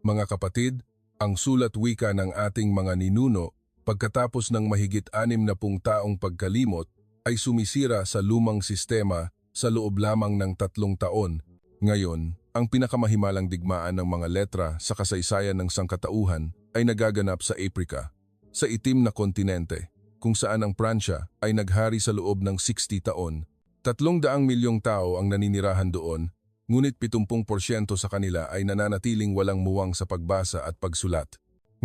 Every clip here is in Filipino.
Mga kapatid, ang sulat wika ng ating mga ninuno pagkatapos ng mahigit 60 taong pagkalimot ay sumisira sa lumang sistema sa loob lamang ng 3 taon. Ngayon, ang pinakamahimalang digmaan ng mga letra sa kasaysayan ng sangkatauhan ay nagaganap sa Aprika, sa itim na kontinente, kung saan ang Pransya ay naghari sa loob ng 60 taon. 300 milyong tao ang naninirahan doon, ngunit 70% sa kanila ay nananatiling walang muwang sa pagbasa at pagsulat.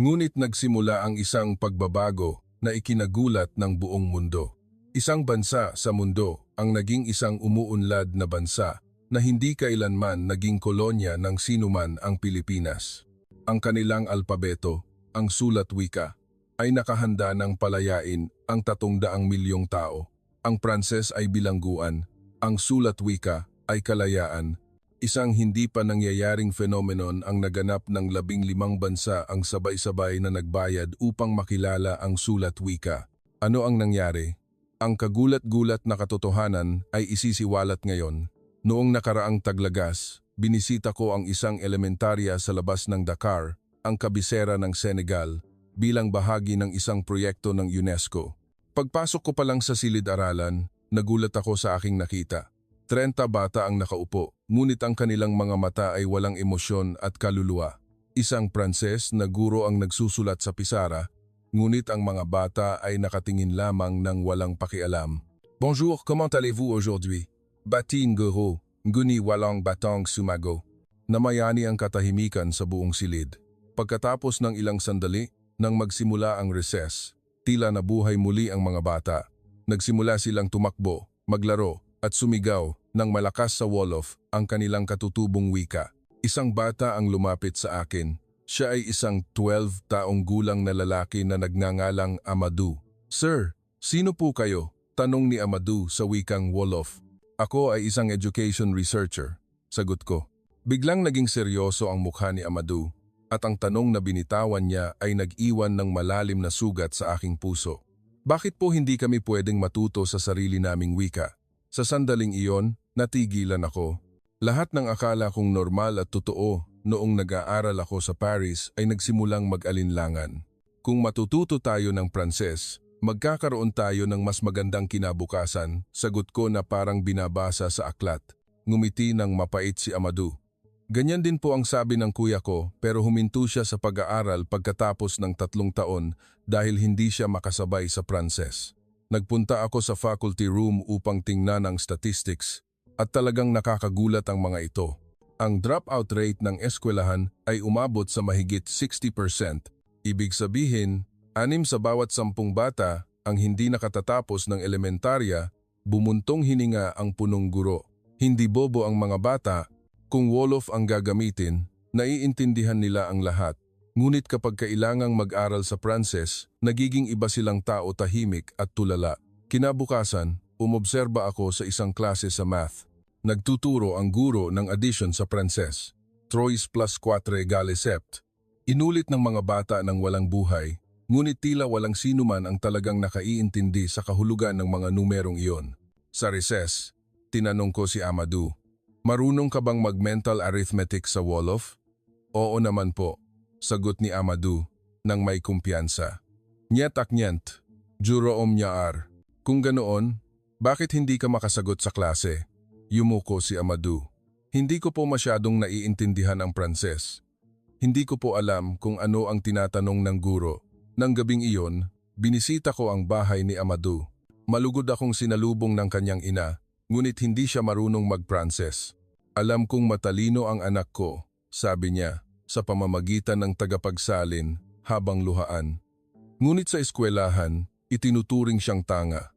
Ngunit nagsimula ang isang pagbabago na ikinagulat ng buong mundo. Isang bansa sa mundo ang naging isang umuunlad na bansa na hindi kailanman naging kolonya ng sinuman ang Pilipinas. Ang kanilang alpabeto, ang sulat wika, ay nakahanda ng palayain ang 300 milyong tao. Ang Pranses ay bilangguan, ang sulat wika ay kalayaan. Isang hindi pa nangyayaring phenomenon ang naganap ng 15 bansa ang sabay-sabay na nagbayad upang makilala ang sulat wika. Ano ang nangyari? Ang kagulat-gulat na katotohanan ay isisiwalat ngayon. Noong nakaraang taglagas, binisita ko ang isang elementarya sa labas ng Dakar, ang kabisera ng Senegal, bilang bahagi ng isang proyekto ng UNESCO. Pagpasok ko pa lang sa silid-aralan, nagulat ako sa aking nakita. 30 bata ang nakaupo, ngunit ang kanilang mga mata ay walang emosyon at kaluluwa. Isang Pranses na guro ang nagsusulat sa pisara, ngunit ang mga bata ay nakatingin lamang ng walang pakialam. Bonjour, comment allez-vous aujourd'hui? Batin guro, nguni walang batang sumago. Namayani ang katahimikan sa buong silid. Pagkatapos ng ilang sandali, nang magsimula ang recess, tila nabuhay muli ang mga bata. Nagsimula silang tumakbo, maglaro, at sumigaw ng malakas sa Wolof ang kanilang katutubong wika. Isang bata ang lumapit sa akin. Siya ay isang 12 taong gulang na lalaki na nagngangalang Amadou. Sir, sino po kayo? Tanong ni Amadou sa wikang Wolof. Ako ay isang education researcher, sagot ko. Biglang naging seryoso ang mukha ni Amadou. At ang tanong na binitawan niya ay nag-iwan ng malalim na sugat sa aking puso. Bakit po hindi kami pwedeng matuto sa sarili naming wika? Sa sandaling iyon, natigilan ako. Lahat ng akala kong normal at totoo noong nag-aaral ako sa Paris ay nagsimulang mag-alinlangan. Kung matututo tayo ng Pranses, magkakaroon tayo ng mas magandang kinabukasan, sagot ko na parang binabasa sa aklat. Ngumiti ng mapait si Amadou. Ganyan din po ang sabi ng kuya ko, pero huminto siya sa pag-aaral pagkatapos ng 3 taon dahil hindi siya makasabay sa Pranses. Nagpunta ako sa faculty room upang tingnan ang statistics at talagang nakakagulat ang mga ito. Ang dropout rate ng eskwelahan ay umabot sa mahigit 60%. Ibig sabihin, 6 sa bawat 10 bata ang hindi nakatatapos ng elementarya, bumuntong hininga ang punong guro. Hindi bobo ang mga bata. Kung Wolof ang gagamitin, naiintindihan nila ang lahat. Ngunit kapag kailangang mag-aral sa Pranses, nagiging iba silang tao tahimik at tulala. Kinabukasan, umobserba ako sa isang klase sa math. Nagtuturo ang guro ng addition sa Pranses. 3 plus 4 = 7. Inulit ng mga bata ng walang buhay, ngunit tila walang sinuman ang talagang nakaiintindi sa kahulugan ng mga numerong iyon. Sa recess, tinanong ko si Amadou. Marunong ka bang mag-mental arithmetic sa Wolof? Oo naman po, sagot ni Amadou nang may kumpiyansa. Nyet aknyent, juro nyar. Kung ganoon, bakit hindi ka makasagot sa klase? Yumuko si Amadou. Hindi ko po masyadong naiintindihan ang Pranses. Hindi ko po alam kung ano ang tinatanong ng guro. Nang gabing iyon, binisita ko ang bahay ni Amadou. Malugod akong sinalubong ng kanyang ina. Ngunit hindi siya marunong mag-Pranses. Alam kong matalino ang anak ko, sabi niya, sa pamamagitan ng tagapagsalin habang luhaan. Ngunit sa eskwelahan, itinuturing siyang tanga.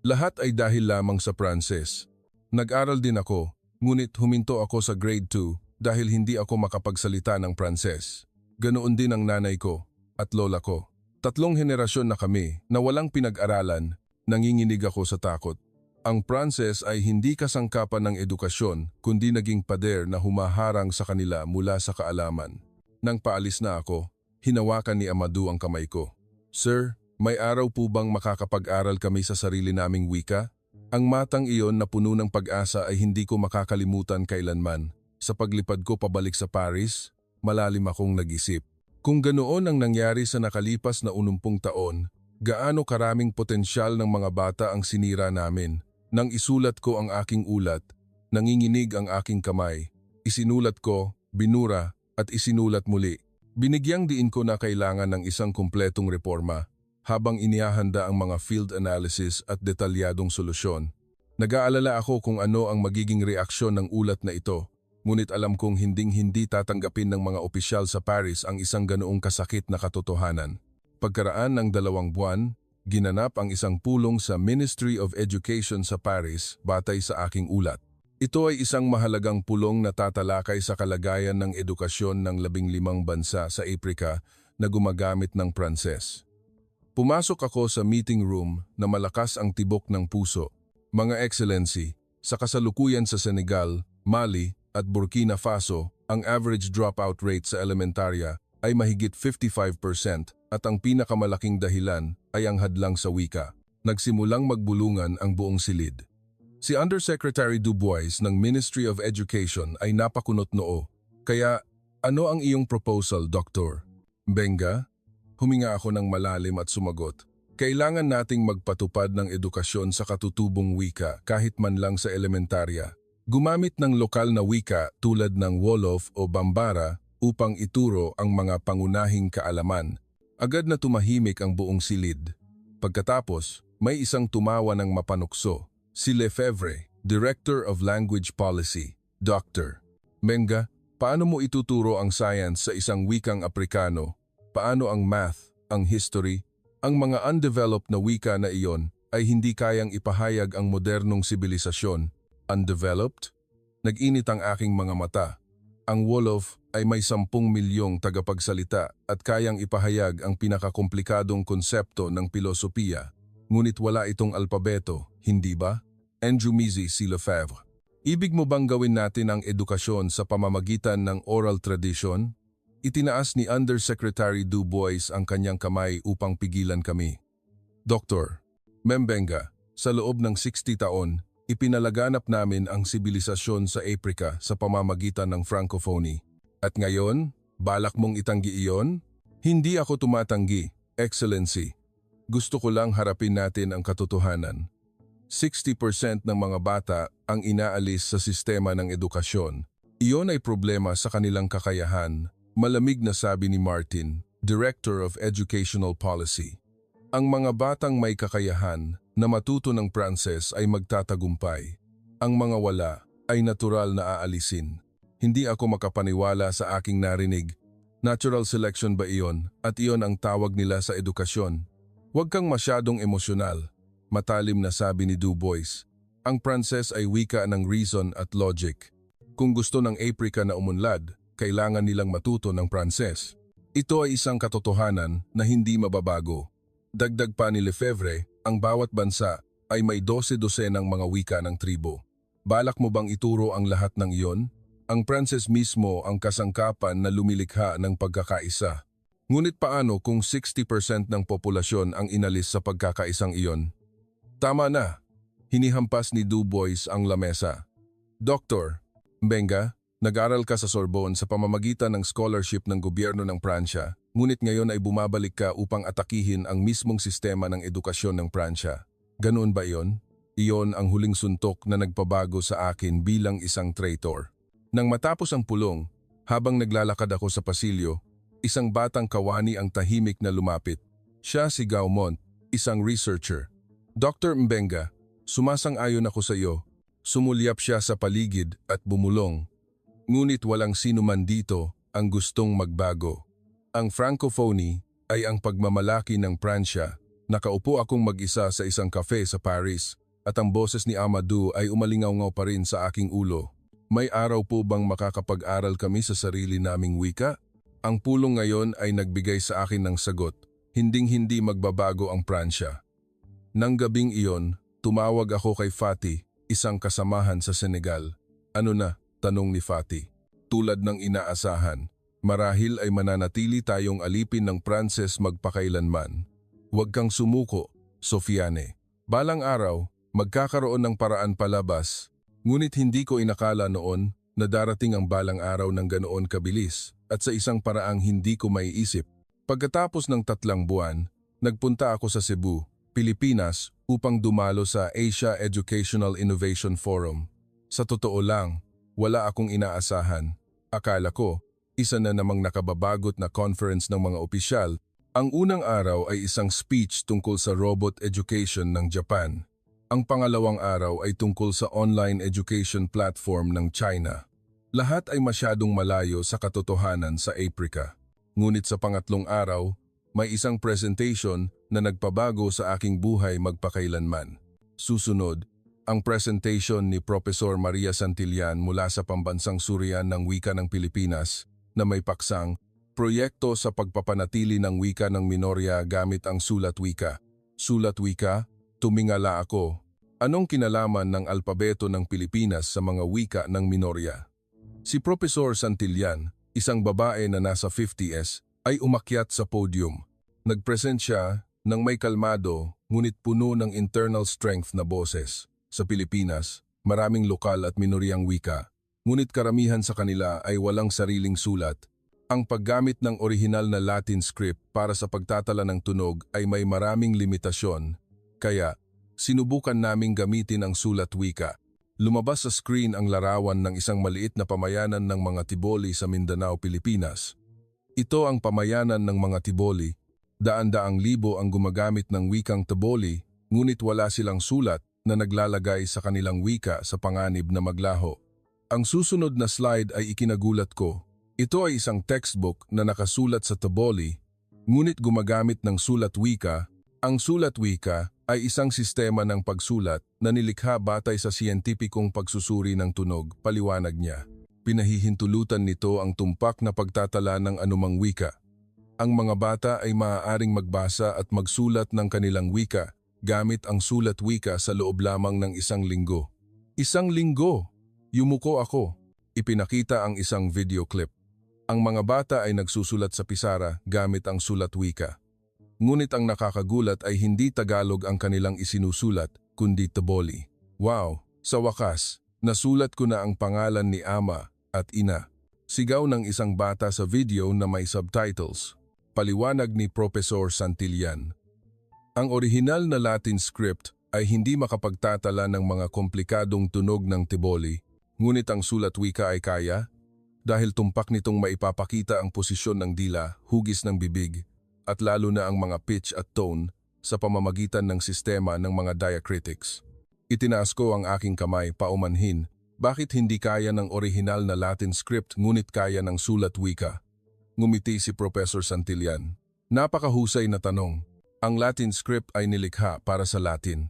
Lahat ay dahil lamang sa Pranses. Nag-aral din ako, ngunit huminto ako sa grade 2 dahil hindi ako makapagsalita ng Pranses. Ganoon din ang nanay ko at lola ko. 3 henerasyon na kami na walang pinag-aralan, nanginginig ako sa takot. Ang Pranses ay hindi kasangkapan ng edukasyon kundi naging pader na humaharang sa kanila mula sa kaalaman. Nang paalis na ako, hinawakan ni Amadou ang kamay ko. Sir, may araw po bang makakapag-aral kami sa sarili naming wika? Ang matang iyon na puno ng pag-asa ay hindi ko makakalimutan kailanman. Sa paglipad ko pabalik sa Paris, malalim akong nag-isip. Kung ganoon ang nangyari sa nakalipas na 80 taon, gaano karaming potensyal ng mga bata ang sinira namin? Nang isulat ko ang aking ulat, nanginginig ang aking kamay. Isinulat ko, binura, at isinulat muli. Binigyang diin ko na kailangan ng isang kumpletong reforma habang inihahanda ang mga field analysis at detalyadong solusyon. Nag-aalala ako kung ano ang magiging reaksyon ng ulat na ito. Ngunit alam kong hinding-hindi tatanggapin ng mga opisyal sa Paris ang isang ganoong kasakit na katotohanan. Pagkaraan ng 2 buwan, ginanap ang isang pulong sa Ministry of Education sa Paris batay sa aking ulat. Ito ay isang mahalagang pulong na tatalakay sa kalagayan ng edukasyon ng 15 bansa sa Aprika na gumagamit ng Pranses. Pumasok ako sa meeting room na malakas ang tibok ng puso. Mga Excellency, sa kasalukuyan sa Senegal, Mali, at Burkina Faso, ang average dropout rate sa elementarya ay mahigit 55% at ang pinakamalaking dahilan ay ang hadlang sa wika. Nagsimulang magbulungan ang buong silid. Si Undersecretary Dubois ng Ministry of Education ay napakunot noo. Kaya, ano ang iyong proposal, Dr. Mbenga? Huminga ako ng malalim at sumagot. Kailangan nating magpatupad ng edukasyon sa katutubong wika kahit man lang sa elementarya. Gumamit ng lokal na wika tulad ng Wolof o Bambara upang ituro ang mga pangunahing kaalaman. Agad na tumahimik ang buong silid. Pagkatapos, may isang tumawa ng mapanukso. Si Lefebvre, Director of Language Policy. Dr. Mbenga, paano mo ituturo ang science sa isang wikang Aprikano? Paano ang math, ang history? Ang mga undeveloped na wika na iyon ay hindi kayang ipahayag ang modernong sibilisasyon. Undeveloped? Nag-init ang aking mga mata. Ang Wolof ay may 10 milyong tagapagsalita at kayang ipahayag ang pinakakomplikadong konsepto ng pilosopiya. Ngunit wala itong alpabeto, hindi ba? Enjumizi si Lefebvre. Ibig mo bang gawin natin ang edukasyon sa pamamagitan ng oral tradition? Itinaas ni Undersecretary Dubois ang kanyang kamay upang pigilan kami. Dr. Mbenga, sa loob ng 60 taon, ipinalaganap namin ang sibilisasyon sa Aprika sa pamamagitan ng Francophonie. At ngayon, balak mong itanggi iyon? Hindi ako tumatanggi, Excellency. Gusto ko lang harapin natin ang katotohanan. 60% ng mga bata ang inaalis sa sistema ng edukasyon. Iyon ay problema sa kanilang kakayahan, malamig na sabi ni Martin, Director of Educational Policy. Ang mga batang may kakayahan na matuto ng Pranses ay magtatagumpay. Ang mga wala ay natural na aalisin. Hindi ako makapaniwala sa aking narinig. Natural selection ba iyon at iyon ang tawag nila sa edukasyon? Huwag kang masyadong emosyonal, matalim na sabi ni Dubois. Ang Pranses ay wika ng reason at logic. Kung gusto ng Aprika na umunlad, kailangan nilang matuto ng Pranses. Ito ay isang katotohanan na hindi mababago. Dagdag pa ni Lefebvre, ang bawat bansa ay may 12 ng mga wika ng tribo. Balak mo bang ituro ang lahat ng iyon? Ang Pranses mismo ang kasangkapan na lumilikha ng pagkakaisa. Ngunit paano kung 60% ng populasyon ang inalis sa pagkakaisang iyon? Tama na, hinihampas ni Dubois ang lamesa. Dr. Mbenga, nag-aral ka sa Sorbonne sa pamamagitan ng scholarship ng gobyerno ng Pransya, ngunit ngayon ay bumabalik ka upang atakihin ang mismong sistema ng edukasyon ng Pransya. Ganoon ba iyon? Iyon ang huling suntok na nagpabago sa akin bilang isang traitor. Nang matapos ang pulong, habang naglalakad ako sa pasilyo, isang batang kawani ang tahimik na lumapit. Siya si Gaumont, isang researcher. Dr. Mbenga, sumasang-ayon ako sa iyo. Sumulyap siya sa paligid at bumulong. Ngunit walang sino man dito ang gustong magbago. Ang Francophonie ay ang pagmamalaki ng Pransya. Nakaupo akong mag-isa sa isang cafe sa Paris at ang boses ni Amadou ay umalingaw-ngaw pa rin sa aking ulo. May araw po bang makakapag-aral kami sa sarili naming wika? Ang pulong ngayon ay nagbigay sa akin ng sagot. Hinding-hindi magbabago ang Pransya. Nang gabing iyon, tumawag ako kay Fatih, isang kasamahan sa Senegal. Ano na? Tanong ni Fatih. Tulad ng inaasahan, marahil ay mananatili tayong alipin ng Pranses magpakailanman. Huwag kang sumuko, Sofiane. Balang araw, magkakaroon ng paraan palabas. Ngunit hindi ko inakala noon na darating ang balang araw ng ganoon kabilis. at sa isang paraang hindi ko maiisip. Pagkatapos ng 3 buwan, nagpunta ako sa Cebu, Pilipinas upang dumalo sa Asia Educational Innovation Forum. Sa totoo lang, wala akong inaasahan. Akala ko, isa na namang nakababagot na conference ng mga opisyal. Ang unang araw ay isang speech tungkol sa robot education ng Japan. Ang pangalawang araw ay tungkol sa online education platform ng China. Lahat ay masyadong malayo sa katotohanan sa Aprika. Ngunit sa pangatlong araw, may isang presentation na nagpabago sa aking buhay magpakailanman. Susunod, ang presentation ni Profesor Maria Santillan mula sa Pambansang Surian ng Wika ng Pilipinas na may paksang Proyekto sa pagpapanatili ng wika ng minorya gamit ang sulat wika. Sulat wika? Tumingala ako. Anong kinalaman ng alpabeto ng Pilipinas sa mga wika ng minorya? Si Profesor Santillan, isang babae na nasa 50s, ay umakyat sa podium. Nagpresent siya ng may kalmado ngunit puno ng internal strength na boses. Sa Pilipinas, maraming lokal at minoryang wika, ngunit karamihan sa kanila ay walang sariling sulat. Ang paggamit ng orihinal na Latin script para sa pagtatala ng tunog ay may maraming limitasyon, kaya sinubukan naming gamitin ang sulat wika. Lumabas sa screen ang larawan ng isang maliit na pamayanan ng mga Tiboli sa Mindanao, Pilipinas. Ito ang pamayanan ng mga Tiboli. Daan-daang libo ang gumagamit ng wikang Tiboli, ngunit wala silang sulat na naglalagay sa kanilang wika sa panganib na maglaho. Ang susunod na slide ay ikinagulat ko. Ito ay isang textbook na nakasulat sa Tiboli, ngunit gumagamit ng sulat wika. Ang sulat wika ay isang sistema ng pagsulat na nilikha batay sa siyentipikong pagsusuri ng tunog, paliwanag niya. Pinahihintulutan nito ang tumpak na pagtatala ng anumang wika. Ang mga bata ay maaaring magbasa at magsulat ng kanilang wika gamit ang sulat wika sa loob lamang ng 1 linggo. 1 linggo! Yumuko ako. Ipinakita ang isang video clip. Ang mga bata ay nagsusulat sa pisara gamit ang sulat wika. Ngunit ang nakakagulat ay hindi Tagalog ang kanilang isinusulat, kundi Tiboli. Wow! Sa wakas, nasulat ko na ang pangalan ni ama at ina. Sigaw ng isang bata sa video na may subtitles. Paliwanag ni Profesor Santillan. Ang orihinal na Latin script ay hindi makapagtatala ng mga komplikadong tunog ng Tiboli, ngunit ang sulat wika ay kaya, dahil tumpak nitong maipapakita ang posisyon ng dila, hugis ng bibig, at lalo na ang mga pitch at tone sa pamamagitan ng sistema ng mga diacritics. Itinaas ko ang aking kamay paumanhin, bakit hindi kaya ng orihinal na Latin script ngunit kaya ng sulat wika? Ngumiti si Professor Santillan. Napakahusay na tanong. Ang Latin script ay nilikha para sa Latin.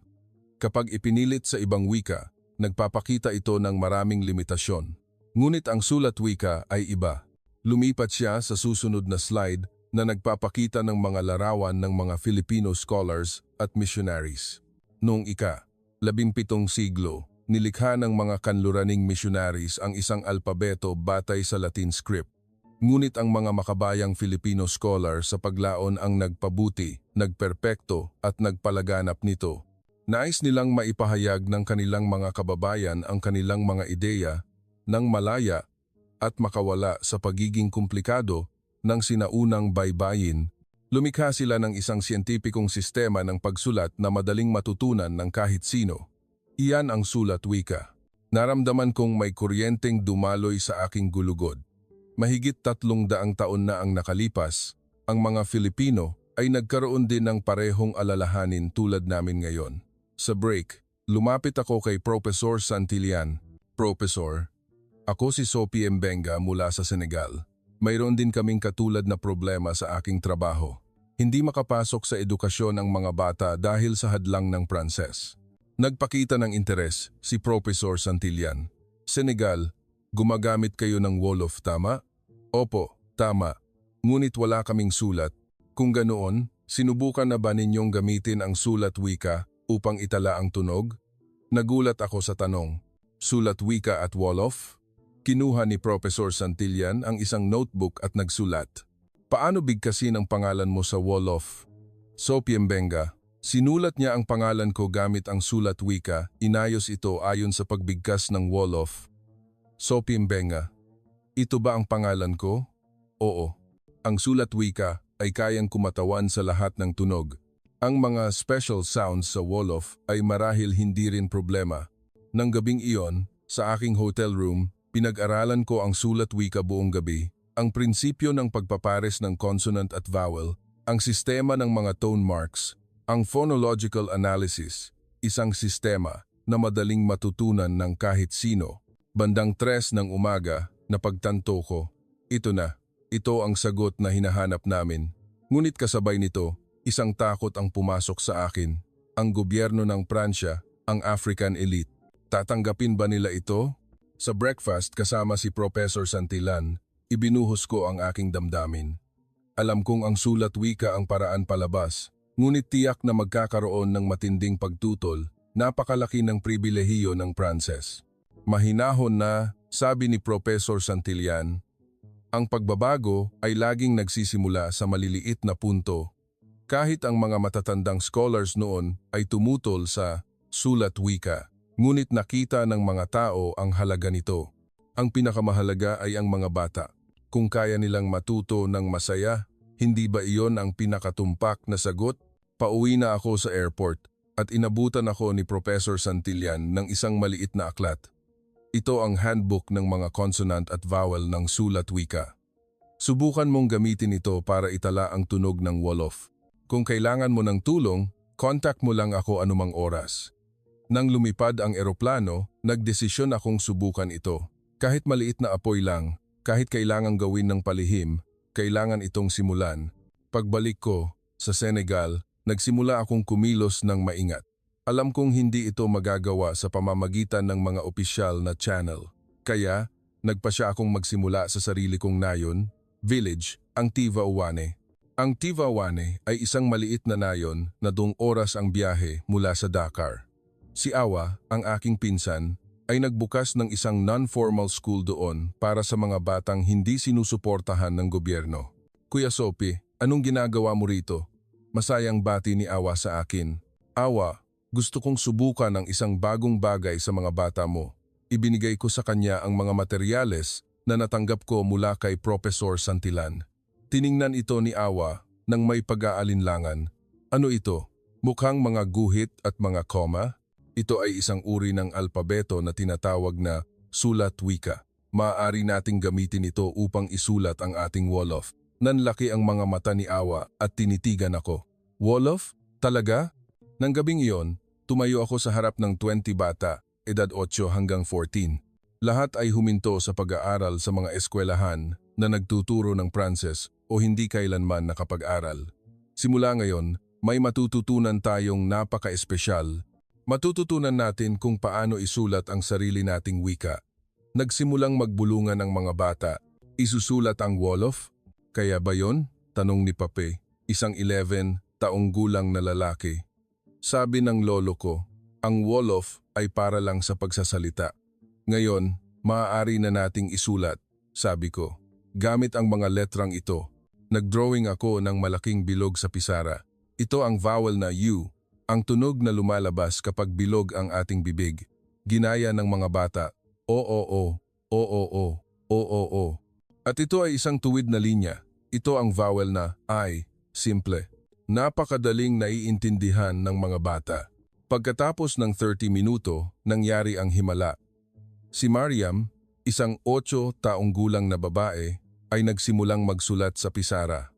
Kapag ipinilit sa ibang wika, nagpapakita ito ng maraming limitasyon. Ngunit ang sulat wika ay iba. Lumipat siya sa susunod na slide na nagpapakita ng mga larawan ng mga Filipino scholars at missionaries. Noong ika-17 siglo, nilikha ng mga kanluraning missionaries ang isang alpabeto batay sa Latin script. Ngunit ang mga makabayang Filipino scholar sa paglaon ang nagpabuti, nagperpekto at nagpalaganap nito. Nais nilang maipahayag ng kanilang mga kababayan ang kanilang mga ideya nang malaya at makawala sa pagiging komplikado ng sinaunang baybayin. Lumikha sila ng isang siyentipikong sistema ng pagsulat na madaling matutunan ng kahit sino. Iyan ang sulat wika. Naramdaman kong may kuryenteng dumaloy sa aking gulugod. Mahigit 300 taon na ang nakalipas, ang mga Filipino ay nagkaroon din ng parehong alalahanin tulad namin ngayon. Sa break, lumapit ako kay Profesor Santillan. Professor, ako si Sophie Mbenga mula sa Senegal. Mayroon din kaming katulad na problema sa aking trabaho. Hindi makapasok sa edukasyon ang mga bata dahil sa hadlang ng Pranses. Nagpakita ng interes si Professor Santillan. Senegal, gumagamit kayo ng Wolof, tama? Opo, tama. Ngunit wala kaming sulat. Kung ganoon, sinubukan na ba ninyong gamitin ang sulat wika upang itala ang tunog? Nagulat ako sa tanong. Sulat wika at Wolof? Kinuha ni Professor Santillan ang isang notebook at nagsulat. Paano bigkasin ang pangalan mo sa Wolof? Sophie Mbenga. Sinulat niya ang pangalan ko gamit ang sulat wika, inayos ito ayon sa pagbigkas ng Wolof. Sophie Mbenga. Ito ba ang pangalan ko? Oo, ang sulat wika ay kayang kumatawan sa lahat ng tunog. Ang mga special sounds sa Wolof ay marahil hindi rin problema. Nang gabing iyon, sa aking hotel room, pinag-aralan ko ang sulat wika buong gabi, ang prinsipyo ng pagpapares ng consonant at vowel, ang sistema ng mga tone marks, ang phonological analysis, isang sistema na madaling matutunan ng kahit sino. Bandang 3 ng umaga, napagtanto ko, ito ang sagot na hinahanap namin. Ngunit kasabay nito, isang takot ang pumasok sa akin. Ang gobyerno ng Pransya, ang African elite. Tatanggapin ba nila ito? Sa breakfast kasama si Professor Santillan, ibinuhos ko ang aking damdamin. Alam kong ang sulat wika ang paraan palabas, ngunit tiyak na magkakaroon ng matinding pagtutol, napakalaki ng pribilehiyo ng Pranses. Mahinahon na, sabi ni Professor Santillan, ang pagbabago ay laging nagsisimula sa maliliit na punto. Kahit ang mga matatandang scholars noon ay tumutol sa sulat wika, ngunit nakita ng mga tao ang halaga nito. Ang pinakamahalaga ay ang mga bata. Kung kaya nilang matuto ng masaya, hindi ba iyon ang pinakatumpak na sagot? Pauwi na ako sa airport at inabutan ako ni Professor Santillan ng isang maliit na aklat. Ito ang handbook ng mga consonant at vowel ng sulat wika. Subukan mong gamitin ito para itala ang tunog ng Wolof. Kung kailangan mo ng tulong, contact mo lang ako anumang oras. Nang lumipad ang eroplano, nagdesisyon akong subukan ito. Kahit maliit na apoy lang, kahit kailangang gawin ng palihim, kailangan itong simulan. Pagbalik ko sa Senegal, nagsimula akong kumilos ng maingat. Alam kong hindi ito magagawa sa pamamagitan ng mga opisyal na channel. Kaya, nagpasya akong magsimula sa sarili kong nayon, village, ang Tiva-Uwane. Ang Tiva-Uwane ay isang maliit na nayon na 2 oras ang biyahe mula sa Dakar. Si Awa, ang aking pinsan, ay nagbukas ng isang non-formal school doon para sa mga batang hindi sinusuportahan ng gobyerno. Kuya Sophie, anong ginagawa mo rito? Masayang bati ni Awa sa akin. Awa, gusto kong subukan ang isang bagong bagay sa mga bata mo. Ibinigay ko sa kanya ang mga materyales na natanggap ko mula kay Professor Santillan. Tiningnan ito ni Awa nang may pag-aalinlangan. Ano ito? Mukhang mga guhit at mga koma? Ito ay isang uri ng alpabeto na tinatawag na sulat wika. Maaari nating gamitin ito upang isulat ang ating Wolof. Nanlaki ang mga mata ni Awa at tinitigan ako. Wolof? Talaga? Nang gabing iyon, tumayo ako sa harap ng 20 bata, edad 8 hanggang 14. Lahat ay huminto sa pag-aaral sa mga eskwelahan na nagtuturo ng Pranses o hindi kailanman nakapag-aral. Simula ngayon, may matututunan tayong napaka-espesyal. Matututunan natin kung paano isulat ang sarili nating wika. Nagsimulang magbulungan ang mga bata. Isusulat ang Wolof? Kaya ba yon? Tanong ni Pape, isang 11 taong gulang na lalaki. Sabi ng lolo ko, ang Wolof ay para lang sa pagsasalita. Ngayon, maaari na nating isulat, sabi ko. Gamit ang mga letrang ito, nagdrawing ako ng malaking bilog sa pisara. Ito ang vowel na U, ang tunog na lumalabas kapag bilog ang ating bibig. Ginaya ng mga bata, o. At ito ay isang tuwid na linya. Ito ang vowel na I, simple. Napakadaling naiintindihan ng mga bata. Pagkatapos ng 30 minuto, nangyari ang himala. Si Mariam, isang 8 taong gulang na babae, ay nagsimulang magsulat sa pisara.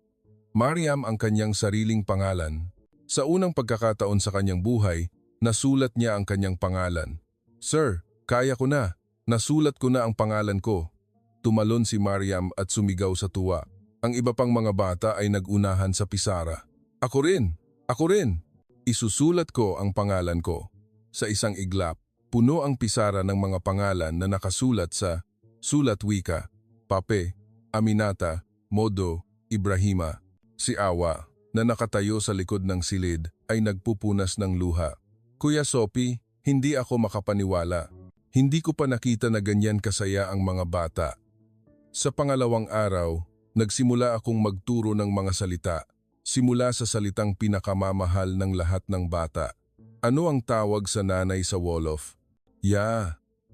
Mariam ang kanyang sariling pangalan. Sa unang pagkakataon sa kanyang buhay, nasulat niya ang kanyang pangalan. Sir, kaya ko na. Nasulat ko na ang pangalan ko. Tumalon si Mariam at sumigaw sa tuwa. Ang iba pang mga bata ay nagunahan sa pisara. Ako rin! Ako rin! Isusulat ko ang pangalan ko. Sa isang iglap, puno ang pisara ng mga pangalan na nakasulat sa sulat wika, Pape, Aminata, Modo, Ibrahima. Si Awa, na nakatayo sa likod ng silid, ay nagpupunas ng luha. Kuya Sophie, hindi ako makapaniwala. Hindi ko pa nakita na ganyan kasaya ang mga bata. Sa pangalawang araw, nagsimula akong magturo ng mga salita. Simula sa salitang pinakamamahal ng lahat ng bata. Ano ang tawag sa nanay sa Wolof?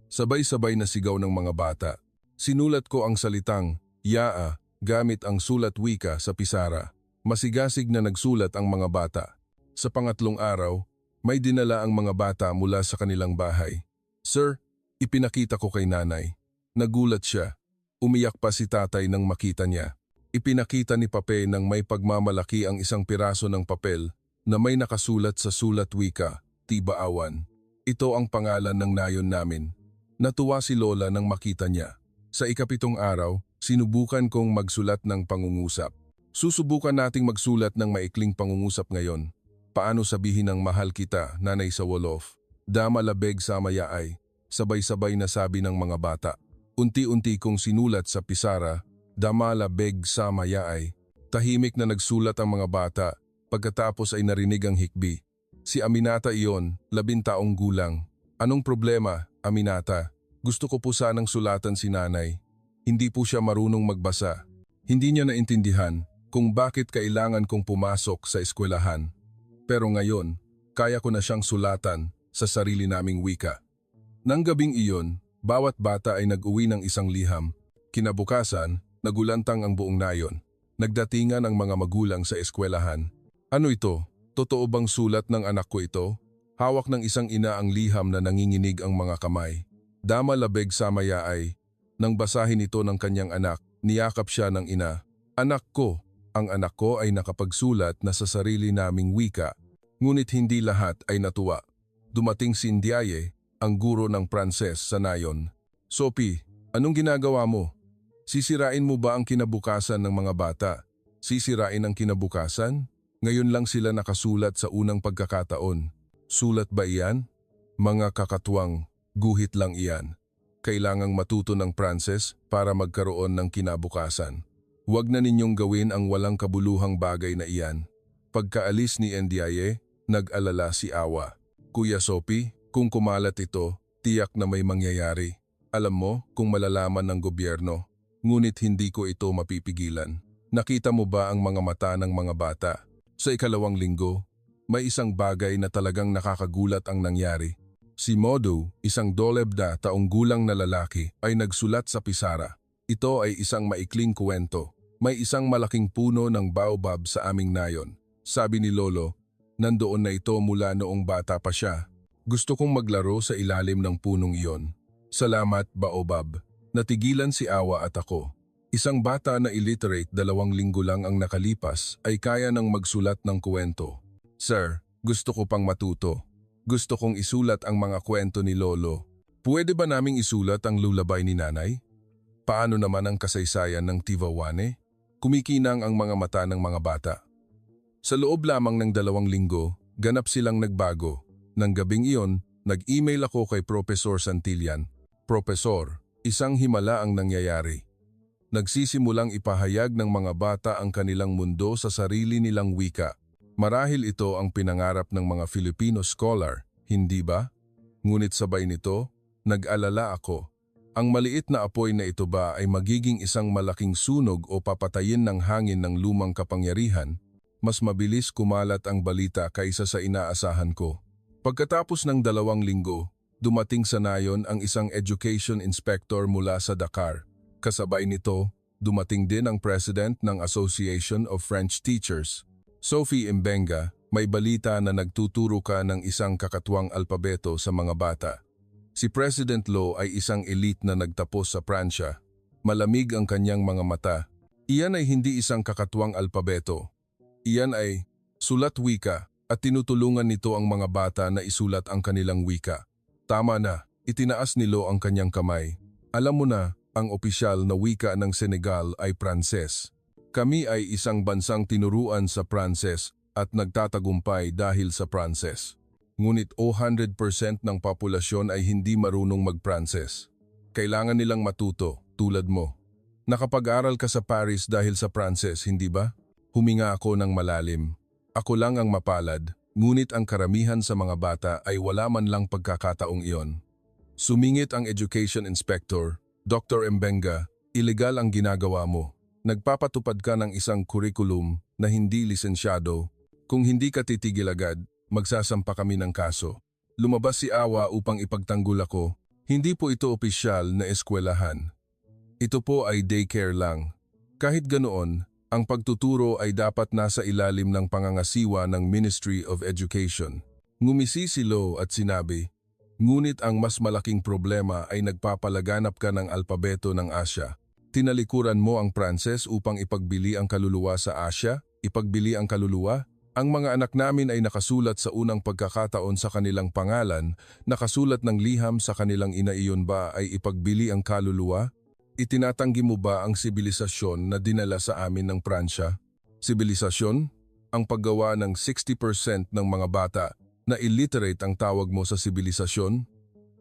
Sabay-sabay na sigaw ng mga bata. Sinulat ko ang salitang yaa gamit ang sulat wika sa pisara. Masigasig na nagsulat ang mga bata. Sa pangatlong araw, may dinala ang mga bata mula sa kanilang bahay. Sir, ipinakita ko kay nanay. Nagulat siya. Umiyak pa si tatay nang makita niya. Ipinakita ni Pape nang may pagmamalaki ang isang piraso ng papel na may nakasulat sa sulat wika, Tibaawan. Ito ang pangalan ng nayon namin. Natuwa si Lola nang makita niya. Sa ikapitong araw, sinubukan kong magsulat ng pangungusap. Susubukan nating magsulat ng maikling pangungusap ngayon. Paano sabihin ng mahal kita, nanay sa Wolof? Dama labeg sa mayaay, sabay-sabay na sabi ng mga bata. Unti-unti kong sinulat sa pisara, dama labeg sa mayaay. Tahimik na nagsulat ang mga bata, pagkatapos ay narinig ang hikbi. Si Aminata iyon, 11 taong gulang. Anong problema, Aminata? Gusto ko po sanang sulatan si nanay. Hindi po siya marunong magbasa. Hindi niya naintindihan kung bakit kailangan kong pumasok sa eskwelahan. Pero ngayon, kaya ko na siyang sulatan sa sarili naming wika. Nang gabing iyon, bawat bata ay nag-uwi ng isang liham. Kinabukasan, nagulantang ang buong nayon. Nagdatingan ang mga magulang sa eskwelahan. Ano ito? Totoo bang sulat ng anak ko ito? Hawak ng isang ina ang liham na nanginginig ang mga kamay. Dama labeg sa mayaay. Nang basahin ito ng kanyang anak, niyakap siya ng ina. Anak ko, ang anak ko ay nakapagsulat na sa sarili naming wika. Ngunit hindi lahat ay natuwa. Dumating si Ndiaye, ang guro ng Pranses sa nayon. Sophie, anong ginagawa mo? Sisirain mo ba ang kinabukasan ng mga bata? Sisirain ang kinabukasan? Ngayon lang sila nakasulat sa unang pagkakataon. Sulat ba iyan? Mga kakatuwang, guhit lang iyan. Kailangang matuto ng Pranses para magkaroon ng kinabukasan. Huwag na ninyong gawin ang walang kabuluhang bagay na iyan. Pagkaalis ni Ndiaye, nag-alala si Awa. Kuya Sophie, kung kumalat ito, tiyak na may mangyayari. Alam mo kung malalaman ng gobyerno, ngunit hindi ko ito mapipigilan. Nakita mo ba ang mga mata ng mga bata? Sa ikalawang linggo, may isang bagay na talagang nakakagulat ang nangyari. Si Modu, isang 12 taong gulang na lalaki, ay nagsulat sa pisara. Ito ay isang maikling kwento. May isang malaking puno ng baobab sa aming nayon. Sabi ni Lolo, nandoon na ito mula noong bata pa siya. Gusto kong maglaro sa ilalim ng punong iyon. Salamat, baobab. Natigilan si Awa at ako. Isang bata na illiterate 2 linggo lang ang nakalipas ay kaya nang magsulat ng kwento. Sir, gusto ko pang matuto. Gusto kong isulat ang mga kwento ni Lolo. Pwede ba naming isulat ang lulabay ni nanay? Paano naman ang kasaysayan ng Tivawane? Kumikinang ang mga mata ng mga bata. Sa loob lamang ng 2 linggo, ganap silang nagbago. Nang gabing iyon, nag-email ako kay Professor Santillan. Professor, isang himala ang nangyayari. Nagsisimulang ipahayag ng mga bata ang kanilang mundo sa sarili nilang wika. Marahil ito ang pinangarap ng mga Filipino scholar, hindi ba? Ngunit sabay nito, nag-alala ako. Ang maliit na apoy na ito ba ay magiging isang malaking sunog o papatayin ng hangin ng lumang kapangyarihan? Mas mabilis kumalat ang balita kaysa sa inaasahan ko. Pagkatapos ng 2 linggo, dumating sa nayon ang isang education inspector mula sa Dakar. Kasabay nito, dumating din ang president ng Association of French Teachers. Sophie Mbenga, may balita na nagtuturo ka ng isang kakatuwang alpabeto sa mga bata. Si President Lo ay isang elite na nagtapos sa Pransya. Malamig ang kanyang mga mata. Iyan ay hindi isang kakatuwang alpabeto. Iyan ay sulat wika at tinutulungan nito ang mga bata na isulat ang kanilang wika. Tama na, itinaas ni Lo ang kanyang kamay. Alam mo na, ang opisyal na wika ng Senegal ay Pranses. Kami ay isang bansang tinuruan sa Pranses at nagtatagumpay dahil sa Pranses. Ngunit 100% ng populasyon ay hindi marunong mag-Pranses. Kailangan nilang matuto, tulad mo. Nakapag-aral ka sa Paris dahil sa Pranses, hindi ba? Huminga ako ng malalim. Ako lang ang mapalad, ngunit ang karamihan sa mga bata ay wala man lang pagkakataong iyon. Sumingit ang education inspector, Dr. Mbenga, ilegal ang ginagawa mo. Nagpapatupad ka ng isang curriculum na hindi lisensyado. Kung hindi ka titigil agad, magsasampa kami ng kaso. Lumabas si Awa upang ipagtanggol ako. Hindi po ito opisyal na eskwelahan. Ito po ay daycare lang. Kahit ganoon, ang pagtuturo ay dapat nasa ilalim ng pangangasiwa ng Ministry of Education. Ngumisi si Lo at sinabi, "Ngunit ang mas malaking problema ay nagpapalaganap ka ng alpabeto ng Asya. Tinalikuran mo ang Pranses upang ipagbili ang kaluluwa sa Asya? Ipagbili ang kaluluwa? Ang mga anak namin ay nakasulat sa unang pagkakataon sa kanilang pangalan, nakasulat ng liham sa kanilang ina, iyon ba ay ipagbili ang kaluluwa? Itinatanggi mo ba ang sibilisasyon na dinala sa amin ng Pransya? Sibilisasyon? Ang paggawa ng 60% ng mga bata na illiterate ang tawag mo sa sibilisasyon?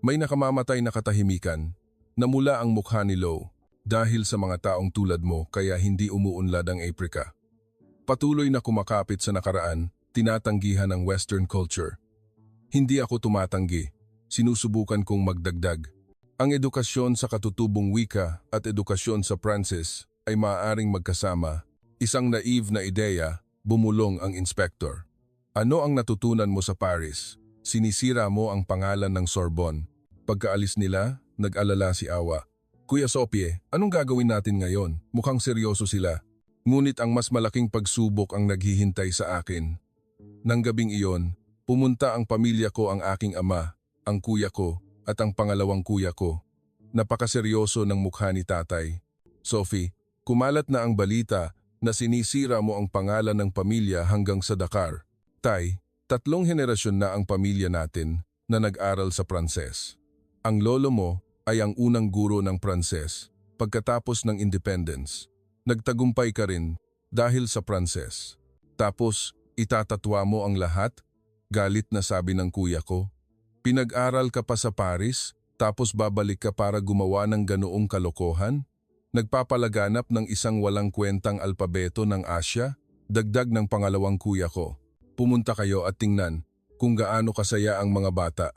May nakamamatay na katahimikan. Namula ang mukha ni Lo dahil sa mga taong tulad mo kaya hindi umuunlad ang Aprika. Patuloy na kumakapit sa nakaraan, tinatanggihan ng Western culture. Hindi ako tumatanggi. Sinusubukan kong magdagdag. Ang edukasyon sa katutubong wika at edukasyon sa Pranses ay maaaring magkasama. Isang naive na ideya, bumulong ang inspektor. Ano ang natutunan mo sa Paris? Sinisira mo ang pangalan ng Sorbonne. Pagkaalis nila, nag-alala si Awa. Kuya Sopie, anong gagawin natin ngayon? Mukhang seryoso sila. Ngunit ang mas malaking pagsubok ang naghihintay sa akin. Nang gabing iyon, pumunta ang pamilya ko, ang aking ama, ang kuya ko, at ang pangalawang kuya ko. Napakaseryoso ng mukha ni tatay. Sophie, kumalat na ang balita na sinisira mo ang pangalan ng pamilya hanggang sa Dakar. Tay, 3 henerasyon na ang pamilya natin na nag-aral sa Pranses. Ang lolo mo ay ang unang guro ng Pranses pagkatapos ng independence. Nagtagumpay ka rin dahil sa Pranses. Tapos, itatatwa mo ang lahat? Galit na sabi ng kuya ko. Pinag-aral ka pa sa Paris, tapos babalik ka para gumawa ng ganoong kalokohan? Nagpapalaganap ng isang walang kwentang alpabeto ng Asya? Dagdag ng pangalawang kuya ko. Pumunta kayo at tingnan kung gaano kasaya ang mga bata.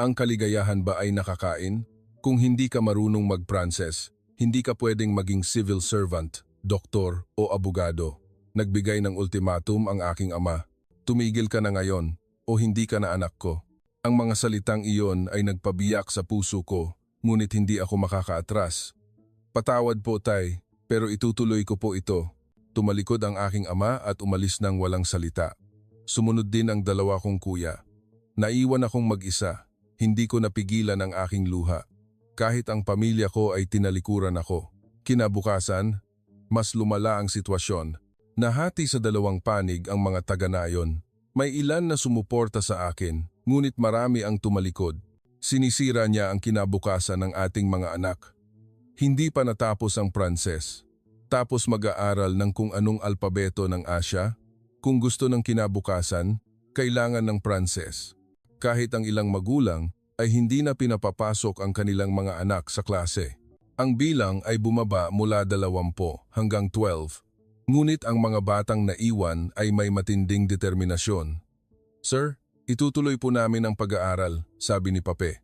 Ang kaligayahan ba ay nakakain? Kung hindi ka marunong mag-Pranses, hindi ka pwedeng maging civil servant, doktor o abogado. Nagbigay ng ultimatum ang aking ama. Tumigil ka na ngayon o hindi ka na anak ko. Ang mga salitang iyon ay nagpabiyak sa puso ko, ngunit hindi ako makakaatras. Patawad po tay, pero itutuloy ko po ito. Tumalikod ang aking ama at umalis ng walang salita. Sumunod din ang 2 kong kuya. Naiwan akong mag-isa, hindi ko napigilan ang aking luha. Kahit ang pamilya ko ay tinalikuran ako. Kinabukasan, mas lumala ang sitwasyon. Nahati sa 2 panig ang mga taga-nayon. May ilan na sumuporta sa akin, ngunit marami ang tumalikod. Sinisira niya ang kinabukasan ng ating mga anak. Hindi pa natapos ang Pranses. Tapos mag-aaral ng kung anong alpabeto ng Asya. Kung gusto ng kinabukasan, kailangan ng Pranses. Kahit ang ilang magulang ay hindi na pinapapasok ang kanilang mga anak sa klase. Ang bilang ay bumaba mula 20 hanggang 12. Ngunit ang mga batang naiwan ay may matinding determinasyon. Sir, itutuloy po namin ang pag-aaral, sabi ni Pape.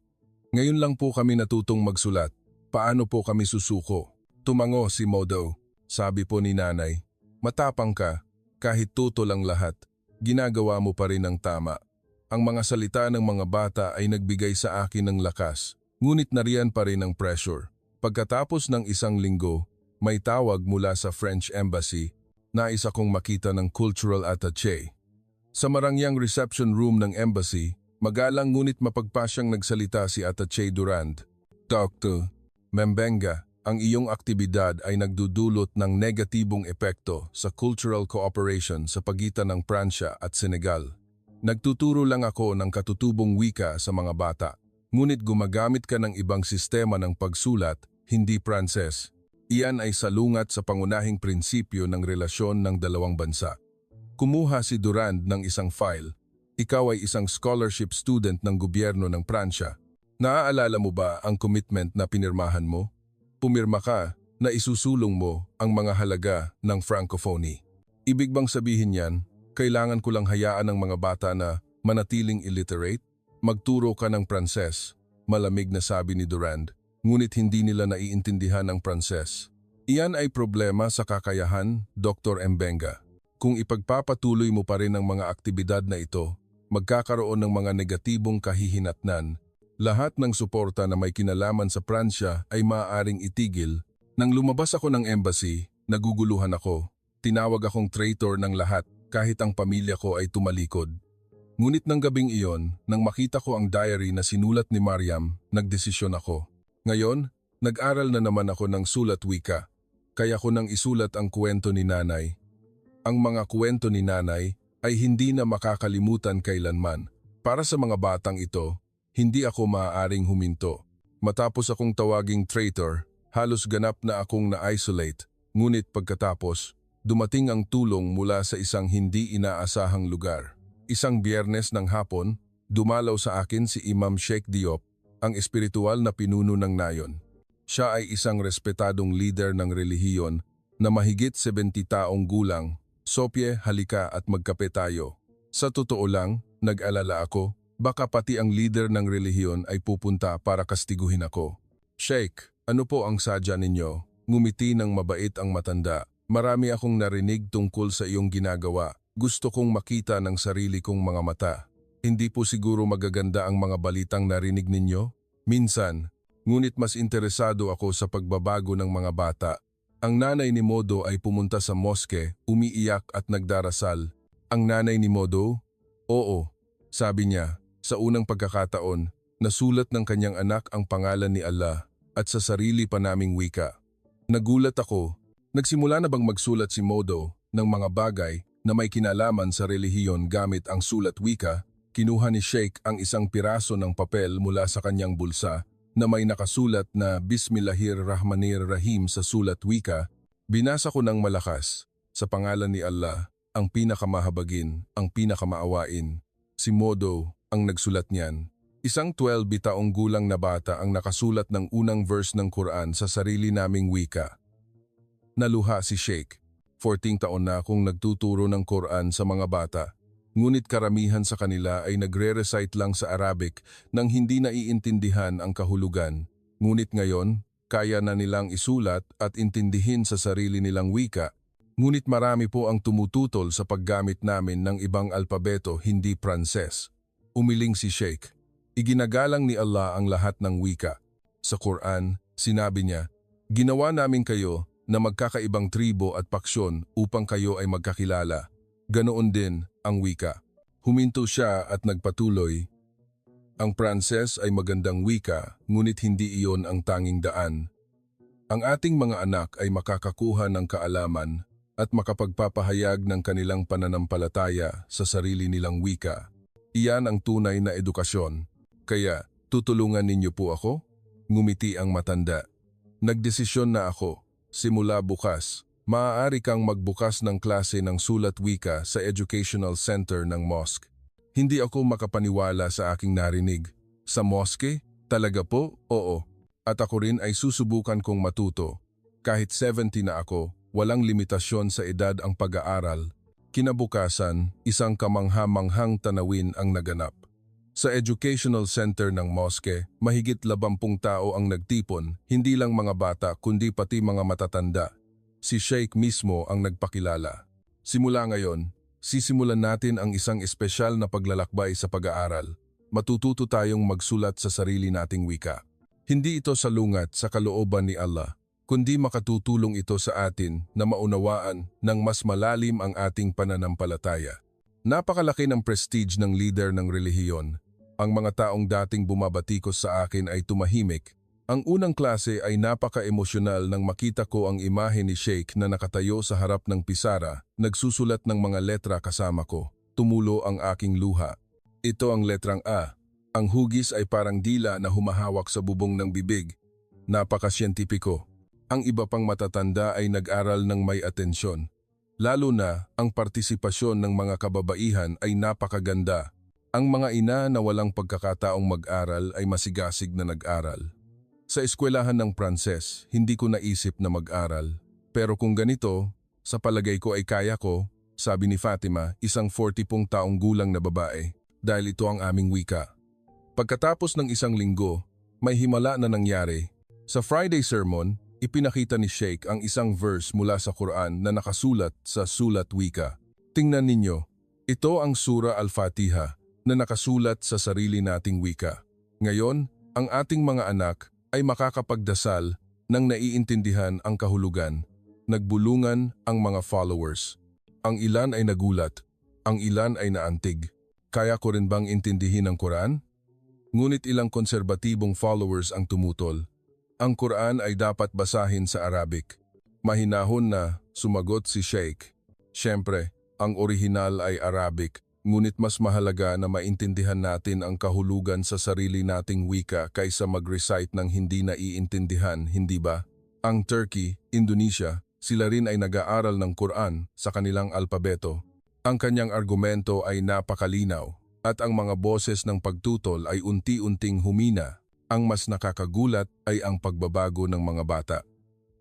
Ngayon lang po kami natutong magsulat. Paano po kami susuko? Tumango si Modo, sabi po ni nanay. Matapang ka, kahit tuto lang lahat, ginagawa mo pa rin ang tama. Ang mga salita ng mga bata ay nagbigay sa akin ng lakas, ngunit nariyan pa rin ang pressure. Pagkatapos ng 1 linggo, may tawag mula sa French Embassy. Nais akong makita ng cultural attaché. Sa marangyang reception room ng embassy, magalang ngunit mapagpasyang nagsalita si Attaché Durand. Dr. Membenga, ang iyong aktibidad ay nagdudulot ng negatibong epekto sa cultural cooperation sa pagitan ng Pransya at Senegal. Nagtuturo lang ako ng katutubong wika sa mga bata, ngunit gumagamit ka ng ibang sistema ng pagsulat, hindi Pranses. Iyan ay salungat sa pangunahing prinsipyo ng relasyon ng 2 bansa. Kumuha si Durand ng isang file. Ikaw ay isang scholarship student ng gobyerno ng Pransya. Naaalala mo ba ang commitment na pinirmahan mo? Pumirma ka na isusulong mo ang mga halaga ng Francophonie. Ibig bang sabihin yan, kailangan ko lang hayaan ng mga bata na manatiling illiterate? Magturo ka ng Pranses, malamig na sabi ni Durand. Ngunit hindi nila naiintindihan ang Pranses. Iyan ay problema sa kakayahan, Dr. Membenga. Kung ipagpapatuloy mo pa rin ang mga aktibidad na ito, magkakaroon ng mga negatibong kahihinatnan. Lahat ng suporta na may kinalaman sa Pransya ay maaaring itigil. Nang lumabas ako ng embassy, Naguguluhan ako. Tinawag akong traitor ng lahat kahit ang pamilya ko ay tumalikod. Ngunit ng gabing iyon, nang makita ko ang diary na sinulat ni Mariam, nagdesisyon ako. Ngayon, nag-aral na naman ako ng sulat wika. Kaya ko nang isulat ang kwento ni nanay. Ang mga kwento ni nanay ay hindi na makakalimutan kailanman. Para sa mga batang ito, hindi ako maaaring huminto. Matapos akong tawaging traitor, halos ganap na akong na-isolate. Ngunit pagkatapos, dumating ang tulong mula sa isang hindi inaasahang lugar. Isang Biyernes ng hapon, dumalaw sa akin si Imam Sheikh Diop, ang espiritual na pinuno ng Nayon. Siya ay isang respetadong leader ng relihiyon na mahigit 70 taong gulang. Sopye, halika at magkape tayo. Sa totoo lang, nag-alala ako, baka pati ang leader ng relihiyon ay pupunta para kastiguhin ako. Sheikh, ano po ang sadya ninyo? Ngumiti ng mabait ang matanda. Marami akong narinig tungkol sa iyong ginagawa. Gusto kong makita ng sarili kong mga mata. Hindi po siguro magaganda ang mga balitang narinig ninyo? Minsan, ngunit mas interesado ako sa pagbabago ng mga bata. Ang nanay ni Modo ay pumunta sa moske, umiiyak at nagdarasal. Ang nanay ni Modo? Oo, sabi niya, sa unang pagkakataon, nasulat ng kanyang anak ang pangalan ni Allah at sa sarili pa naming wika. Nagulat ako, nagsimula na bang magsulat si Modo ng mga bagay na may kinalaman sa relihiyon gamit ang sulat wika? Kinuha ni Sheikh ang isang piraso ng papel mula sa kanyang bulsa na may nakasulat na Bismillahirrahmanirrahim sa sulat wika. Binasa ko ng malakas, sa pangalan ni Allah, ang pinakamahabagin, ang pinakamaawain. Si Modo ang nagsulat niyan. Isang 12 taong gulang na bata ang nakasulat ng unang verse ng Quran sa sarili naming wika. Naluha si Sheikh. 14 taon na akong nagtuturo ng Quran sa mga bata. Ngunit karamihan sa kanila ay nagre-recite lang sa Arabic nang hindi naiintindihan ang kahulugan. Ngunit ngayon, kaya na nilang isulat at intindihin sa sarili nilang wika. Ngunit marami po ang tumututol sa paggamit namin ng ibang alpabeto, hindi Pranses. Umiling si Sheikh. Iginagalang ni Allah ang lahat ng wika. Sa Quran, sinabi niya, "Ginawa namin kayo na magkakaibang tribo at paksyon upang kayo ay magkakilala. Ganoon din ang wika." Huminto siya at nagpatuloy, "Ang Pranses ay magandang wika, ngunit hindi iyon ang tanging daan. Ang ating mga anak ay makakakuha ng kaalaman at makapagpapahayag ng kanilang pananampalataya sa sarili nilang wika. Iyan ang tunay na edukasyon. Kaya, tutulungan ninyo po ako?" Ngumiti ang matanda. "Nagdesisyon na ako. Simula bukas, maaari kang magbukas ng klase ng sulat wika sa Educational Center ng mosque." Hindi ako makapaniwala sa aking narinig. Sa mosque? Talaga po? Oo. At ako rin ay susubukan kong matuto. Kahit 70 na ako, walang limitasyon sa edad ang pag-aaral. Kinabukasan, isang kamangha-manghang tanawin ang naganap. Sa Educational Center ng mosque, mahigit 80 tao ang nagtipon, hindi lang mga bata kundi pati mga matatanda. Si Sheikh mismo ang nagpakilala. Simula ngayon, sisimulan natin ang isang espesyal na paglalakbay sa pag-aaral. Matututo tayong magsulat sa sarili nating wika. Hindi ito salungat sa kalooban ni Allah, kundi makatutulong ito sa atin na maunawaan ng mas malalim ang ating pananampalataya. Napakalaki ng prestige ng leader ng relihiyon. Ang mga taong dating bumabatikos sa akin ay tumahimik. Ang unang klase ay napaka-emosyonal nang makita ko ang imahe ni Sheikh na nakatayo sa harap ng pisara, nagsusulat ng mga letra kasama ko. Tumulo ang aking luha. Ito ang letrang A. Ang hugis ay parang dila na humahawak sa bubong ng bibig. Napaka-siyentipiko. Ang iba pang matatanda ay nag-aral ng may atensyon. Lalo na, ang partisipasyon ng mga kababaihan ay napakaganda. Ang mga ina na walang pagkakataong mag-aral ay masigasig na nag-aral. Sa eskwelahan ng Pranses, hindi ko naisip na mag-aral. Pero kung ganito, sa palagay ko ay kaya ko, sabi ni Fatima, isang 40 taong gulang na babae, dahil ito ang aming wika. Pagkatapos ng isang linggo, may himala na nangyari. Sa Friday sermon, ipinakita ni Sheikh ang isang verse mula sa Quran na nakasulat sa sulat wika. Tingnan ninyo, ito ang Surah Al-Fatiha na nakasulat sa sarili nating wika. Ngayon, ang ating mga anak ay makakapagdasal nang naiintindihan ang kahulugan. Nagbulungan ang mga followers. Ang ilan ay nagulat, ang ilan ay naantig. Kaya ko rin bang intindihin ang Quran? Ngunit ilang konserbatibong followers ang tumutol. Ang Quran ay dapat basahin sa Arabic. Mahinahon na, sumagot si Sheikh. Siyempre, ang orihinal ay Arabic, ngunit mas mahalaga na maintindihan natin ang kahulugan sa sarili nating wika kaysa mag-recite ng hindi naiintindihan, hindi ba? Ang Turkey, Indonesia, sila rin ay nag-aaral ng Quran sa kanilang alpabeto. Ang kanyang argumento ay napakalinaw at ang mga boses ng pagtutol ay unti-unting humina. Ang mas nakakagulat ay ang pagbabago ng mga bata.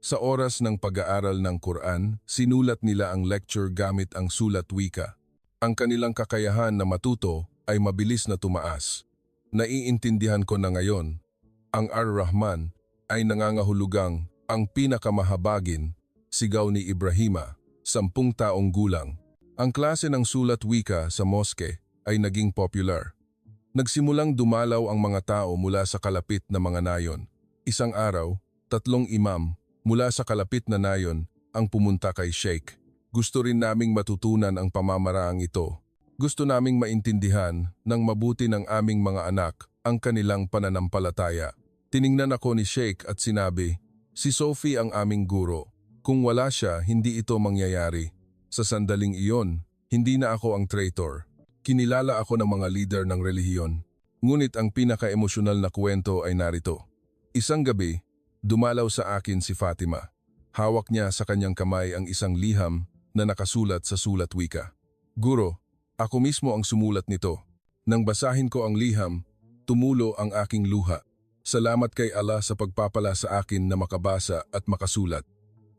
Sa oras ng pag-aaral ng Quran, sinulat nila ang lecture gamit ang sulat wika. Ang kanilang kakayahan na matuto ay mabilis na tumaas. Naiintindihan ko na ngayon, ang Ar-Rahman ay nangangahulugang ang pinakamahabagin, sigaw ni Ibrahima, 10 taong gulang. Ang klase ng sulat wika sa moske ay naging popular. Nagsimulang dumalaw ang mga tao mula sa kalapit na mga nayon. Isang araw, 3 imam mula sa kalapit na nayon ang pumunta kay Sheikh. Gusto rin naming matutunan ang pamamaraang ito. Gusto naming maintindihan ng mabuti ng aming mga anak ang kanilang pananampalataya. Tiningnan ako ni Sheikh at sinabi, "Si Sophie ang aming guro. Kung wala siya, hindi ito mangyayari." Sa sandaling iyon, hindi na ako ang traitor. Kinilala ako ng mga leader ng relihiyon. Ngunit ang pinaka-emosyonal na kwento ay narito. Isang gabi, dumalaw sa akin si Fatima. Hawak niya sa kanyang kamay ang isang liham na nakasulat sa sulat wika. "Guro, ako mismo ang sumulat nito. Nang basahin ko ang liham, tumulo ang aking luha. Salamat kay Allah sa pagpapala sa akin na makabasa at makasulat.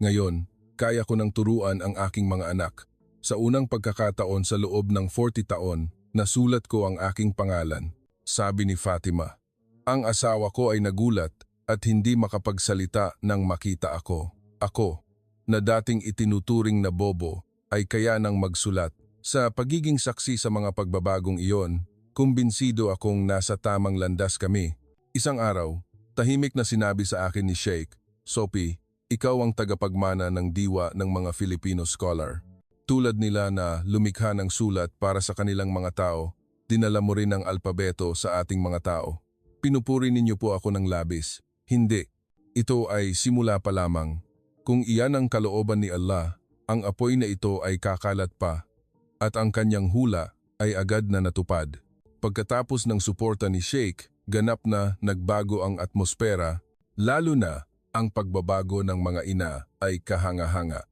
Ngayon, kaya ko nang turuan ang aking mga anak. Sa unang pagkakataon sa loob ng 40 taon, nasulat ko ang aking pangalan," sabi ni Fatima. Ang asawa ko ay nagulat at hindi makapagsalita nang makita ako. Ako, na dating itinuturing na bobo, ay kaya nang magsulat. Sa pagiging saksi sa mga pagbabagong iyon, kumbinsido akong nasa tamang landas kami. Isang araw, tahimik na sinabi sa akin ni Sheikh, "Sophie, ikaw ang tagapagmana ng diwa ng mga Filipino scholar. Tulad nila na lumikha ng sulat para sa kanilang mga tao, dinala mo rin ang alpabeto sa ating mga tao. Pinupuri ninyo po ako ng labis. Hindi. Ito ay simula pa lamang. Kung iyan ang kalooban ni Allah, ang apoy na ito ay kakalat pa, at ang kanyang hula ay agad na natupad." Pagkatapos ng suporta ni Sheikh, ganap na nagbago ang atmosfera, lalo na ang pagbabago ng mga ina ay kahanga-hanga.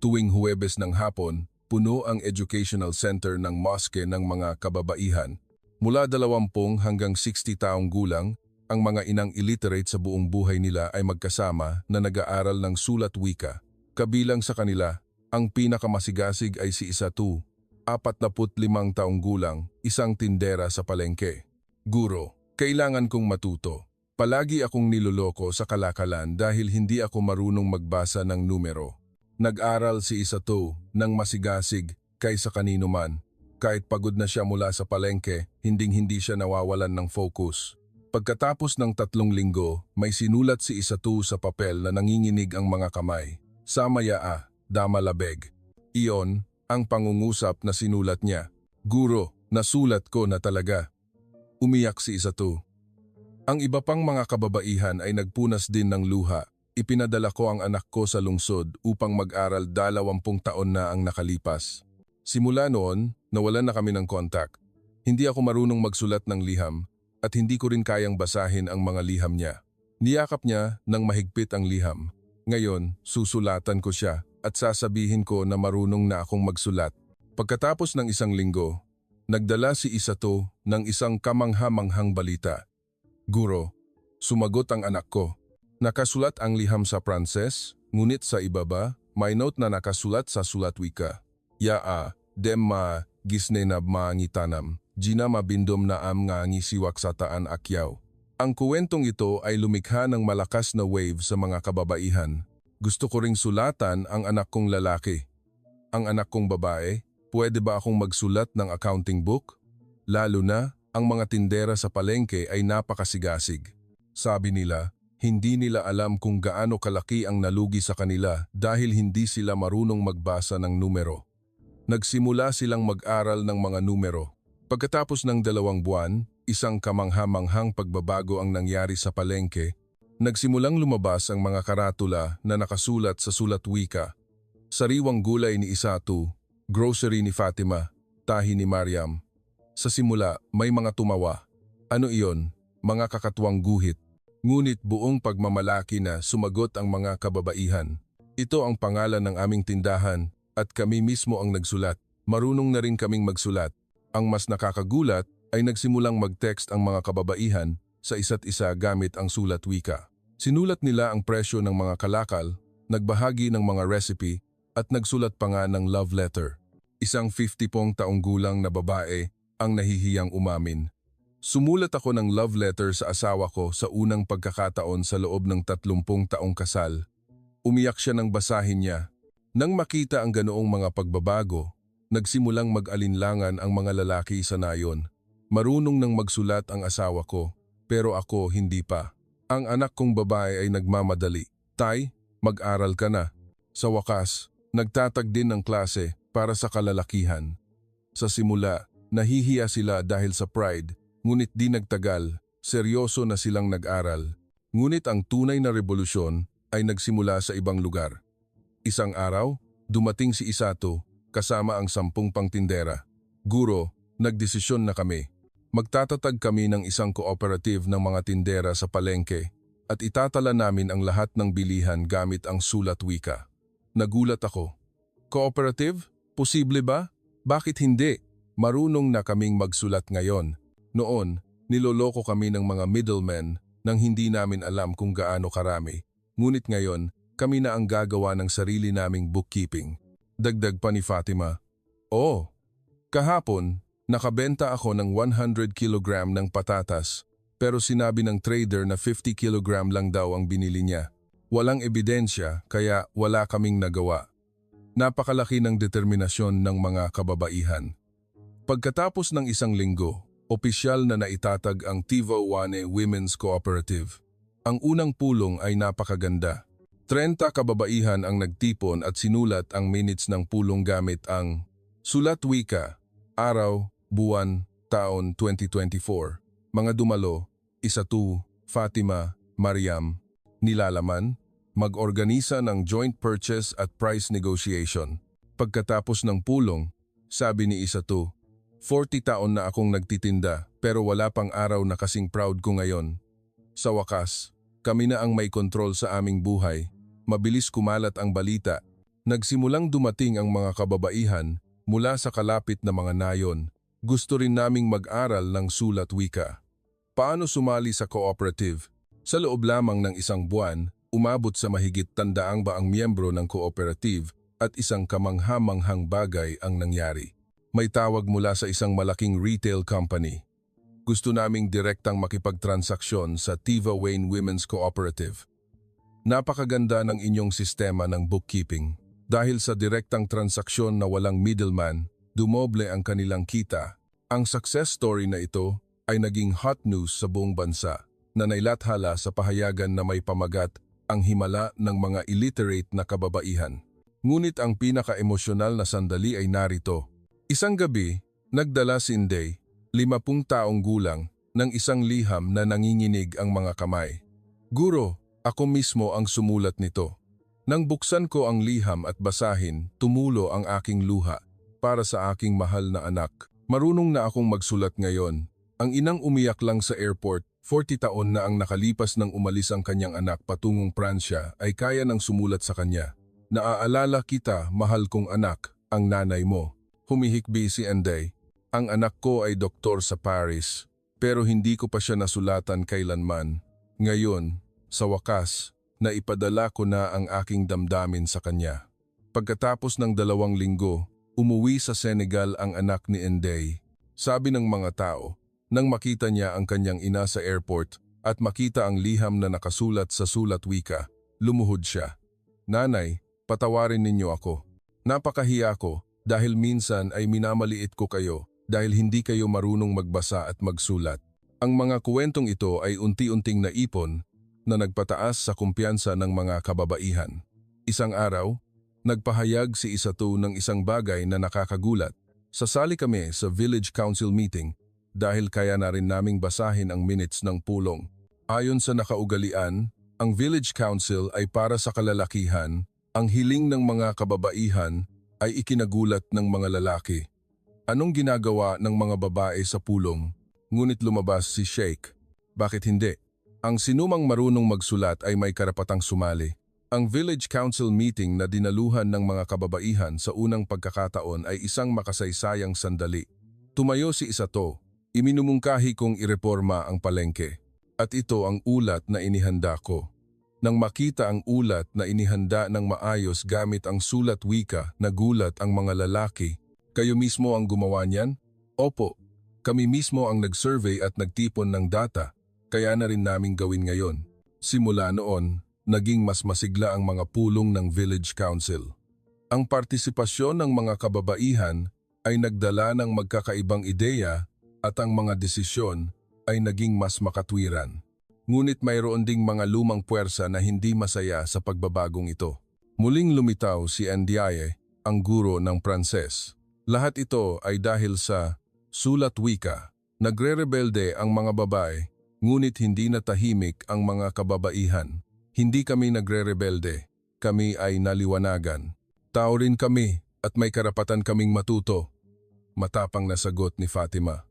Tuwing Huwebes ng hapon, puno ang educational center ng moske ng mga kababaihan. Mula 20 hanggang 60 taong gulang, ang mga inang illiterate sa buong buhay nila ay magkasama na nag-aaral ng sulat wika. Kabilang sa kanila, ang pinakamasigasig ay si Isatu, 45 taong gulang, isang tindera sa palengke. "Guro, kailangan kong matuto. Palagi akong niloloko sa kalakalan dahil hindi ako marunong magbasa ng numero." Nag-aral si Isatu ng masigasig kaysa kanino man. Kahit pagod na siya mula sa palengke, hinding-hindi siya nawawalan ng focus. Pagkatapos ng 3 linggo, may sinulat si Isatu sa papel na nanginginig ang mga kamay. "Samaya damalabeg." Iyon ang pangungusap na sinulat niya. "Guro, nasulat ko na talaga." Umiyak si Isatu. Ang iba pang mga kababaihan ay nagpunas din ng luha. Ipinadala ko ang anak ko sa lungsod upang mag-aral, 20 taon na ang nakalipas. Simula noon, nawalan na kami ng kontak. Hindi ako marunong magsulat ng liham at hindi ko rin kayang basahin ang mga liham niya. Niyakap niya nang mahigpit ang liham. Ngayon, susulatan ko siya at sasabihin ko na marunong na akong magsulat. Pagkatapos ng 1 linggo, nagdala si Isatu ng isang kamangha-manghang balita. "Guro, sumagot ang anak ko. Nakasulat ang liham sa Pranses, ngunit sa ibaba, may note na nakasulat sa sulat wika. Yaa, demma, gisne na maangitanam, gina mabindom na am ngangi siwak sa taan akyaw." Ang kuwentong ito ay lumikha ng malakas na wave sa mga kababaihan. Gusto ko ring sulatan ang anak kong lalaki. Ang anak kong babae, pwede ba akong magsulat ng accounting book? Lalo na, ang mga tindera sa palengke ay napakasigasig. Sabi nila, Hindi nila alam kung gaano kalaki ang nalugi sa kanila dahil hindi sila marunong magbasa ng numero. Nagsimula silang mag-aral ng mga numero. Pagkatapos ng 2 buwan, isang kamangha-manghang pagbabago ang nangyari sa palengke. Nagsimulang lumabas ang mga karatula na nakasulat sa sulat wika. Sariwang gulay ni Isatu, grocery ni Fatima, tahi ni Mariam. Sa simula, may mga tumawa. Ano iyon? Mga kakatuwang guhit. Ngunit buong pagmamalaki na sumagot ang mga kababaihan. Ito ang pangalan ng aming tindahan at kami mismo ang nagsulat. Marunong na rin kaming magsulat. Ang mas nakakagulat ay nagsimulang mag-text ang mga kababaihan sa isa't isa gamit ang sulat wika. Sinulat nila ang presyo ng mga kalakal, nagbahagi ng mga recipe at nagsulat pa nga ng love letter. Isang 50 taong gulang na babae ang nahihiyang umamin. Sumulat ako ng love letter sa asawa ko sa unang pagkakataon sa loob ng 30 taong kasal. Umiyak siya nang basahin niya. Nang makita ang ganoong mga pagbabago, nagsimulang mag-alinlangan ang mga lalaki sa nayon. Marunong nang magsulat ang asawa ko, pero ako hindi pa. Ang anak kong babae ay nagmamadali. Tay, mag-aral ka na. Sa wakas, nagtatag din ng klase para sa kalalakihan. Sa simula, nahihiya sila dahil sa pride. Ngunit di nagtagal, seryoso na silang nag-aral. Ngunit ang tunay na revolusyon ay nagsimula sa ibang lugar. Isang araw, dumating si Isatu kasama ang 10 pangtindera. Guro, nagdesisyon na kami. Magtatatag kami ng isang cooperative ng mga tindera sa palengke at itatala namin ang lahat ng bilihan gamit ang sulat wika. Nagulat ako. Cooperative? Posible ba? Bakit hindi? Marunong na kaming magsulat ngayon. Noon, niloloko kami ng mga middlemen nang hindi namin alam kung gaano karami. Ngunit ngayon, kami na ang gagawa ng sarili naming bookkeeping. Dagdag pa ni Fatima. Oh, kahapon, nakabenta ako ng 100 kilogram ng patatas, pero sinabi ng trader na 50 kilogram lang daw ang binili niya. Walang ebidensya, kaya wala kaming nagawa. Napakalaki ng determinasyon ng mga kababaihan. Pagkatapos ng isang linggo, opisyal na naitatag ang Tivaoane Women's Cooperative. Ang unang pulong ay napakaganda. 30 kababaihan ang nagtipon at sinulat ang minutes ng pulong gamit ang sulat wika, araw, buwan, taon 2024. Mga dumalo, Isatu, Fatima, Mariam. Nilalaman, mag-organisa ng joint purchase at price negotiation. Pagkatapos ng pulong, sabi ni Isatu, 40 taon na akong nagtitinda pero wala pang araw na kasing proud ko ngayon. Sa wakas, kami na ang may kontrol sa aming buhay. Mabilis kumalat ang balita. Nagsimulang dumating ang mga kababaihan mula sa kalapit na mga nayon. Gusto rin naming mag-aral ng sulat wika. Paano sumali sa cooperative? Sa loob lamang ng 1 buwan, umabot sa mahigit 100 ang miyembro ng cooperative at isang kamangha-manghang bagay ang nangyari. May tawag mula sa isang malaking retail company. Gusto naming direktang makipagtransaksyon sa Tivaoane Women's Cooperative. Napakaganda ng inyong sistema ng bookkeeping. Dahil sa direktang transaksyon na walang middleman, dumoble ang kanilang kita. Ang success story na ito ay naging hot news sa buong bansa na nailathala sa pahayagan na may pamagat ang himala ng mga illiterate na kababaihan. Ngunit ang pinaka-emosyonal na sandali ay narito. Isang gabi, nagdala si Inday, 50 taong gulang, ng isang liham na nanginginig ang mga kamay. Guro, ako mismo ang sumulat nito. Nang buksan ko ang liham at basahin, tumulo ang aking luha para sa aking mahal na anak. Marunong na akong magsulat ngayon. Ang inang umiyak lang sa airport, 40 taon na ang nakalipas nang umalis ang kanyang anak patungong Pransya ay kaya nang sumulat sa kanya. Naaalala kita, mahal kong anak, ang nanay mo. Humihikbi si Inday. Ang anak ko ay doktor sa Paris, pero hindi ko pa siya nasulatan kailanman. Ngayon, sa wakas, naipadala ko na ang aking damdamin sa kanya. Pagkatapos ng 2 linggo, umuwi sa Senegal ang anak ni Inday. Sabi ng mga tao, nang makita niya ang kanyang ina sa airport at makita ang liham na nakasulat sa sulat wika, lumuhod siya. Nanay, patawarin ninyo ako. Napakahiya ko dahil minsan ay minamaliit ko kayo dahil hindi kayo marunong magbasa at magsulat. Ang mga kwentong ito ay unti-unting naipon na nagpataas sa kumpiyansa ng mga kababaihan. Isang araw, nagpahayag si Isato ng isang bagay na nakakagulat. Sasali kami sa Village Council meeting dahil kaya na rin naming basahin ang minutes ng pulong. Ayon sa nakaugalian, ang Village Council ay para sa kalalakihan, ang hiling ng mga kababaihan ay ikinagulat ng mga lalaki. Anong ginagawa ng mga babae sa pulong? Ngunit lumabas si Sheikh. Bakit hindi? Ang sinumang marunong magsulat ay may karapatang sumali. Ang Village Council meeting na dinaluhan ng mga kababaihan sa unang pagkakataon ay isang makasaysayang sandali. Tumayo si Isato. Iminumungkahi kong ireporma ang palengke. At ito ang ulat na inihanda ko. Nang makita ang ulat na inihanda ng maayos gamit ang sulat wika, nagulat ang mga lalaki. Kayo mismo ang gumawa niyan? Opo, kami mismo ang nag-survey at nagtipon ng data, kaya na rin naming gawin ngayon. Simula noon, naging mas masigla ang mga pulong ng Village Council. Ang partisipasyon ng mga kababaihan ay nagdala ng magkakaibang ideya at ang mga desisyon ay naging mas makatwiran. Ngunit mayroon ding mga lumang puwersa na hindi masaya sa pagbabagong ito. Muling lumitaw si Ndiaye, ang guro ng Pranses. Lahat ito ay dahil sa sulat wika. Nagre-rebelde ang mga babae, ngunit hindi natahimik ang mga kababaihan. Hindi kami nagre-rebelde, kami ay naliwanagan. Tao rin kami at may karapatan kaming matuto. Matapang na sagot ni Fatima.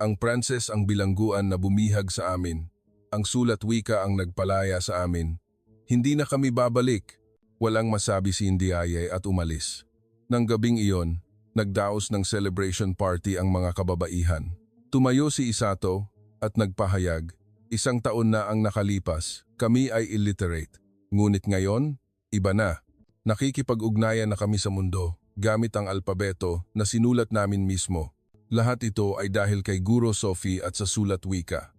Ang Pranses ang bilangguan na bumihag sa amin. Ang sulat wika ang nagpalaya sa amin. Hindi na kami babalik. Walang masabi si Ndiaye at umalis. Nang gabing iyon, nagdaos ng celebration party ang mga kababaihan. Tumayo si Isato at nagpahayag, 1 taon na ang nakalipas, kami ay illiterate. Ngunit ngayon, iba na. Nakikipag-ugnayan na kami sa mundo, gamit ang alpabeto na sinulat namin mismo. Lahat ito ay dahil kay Guro Sophie at sa sulat wika.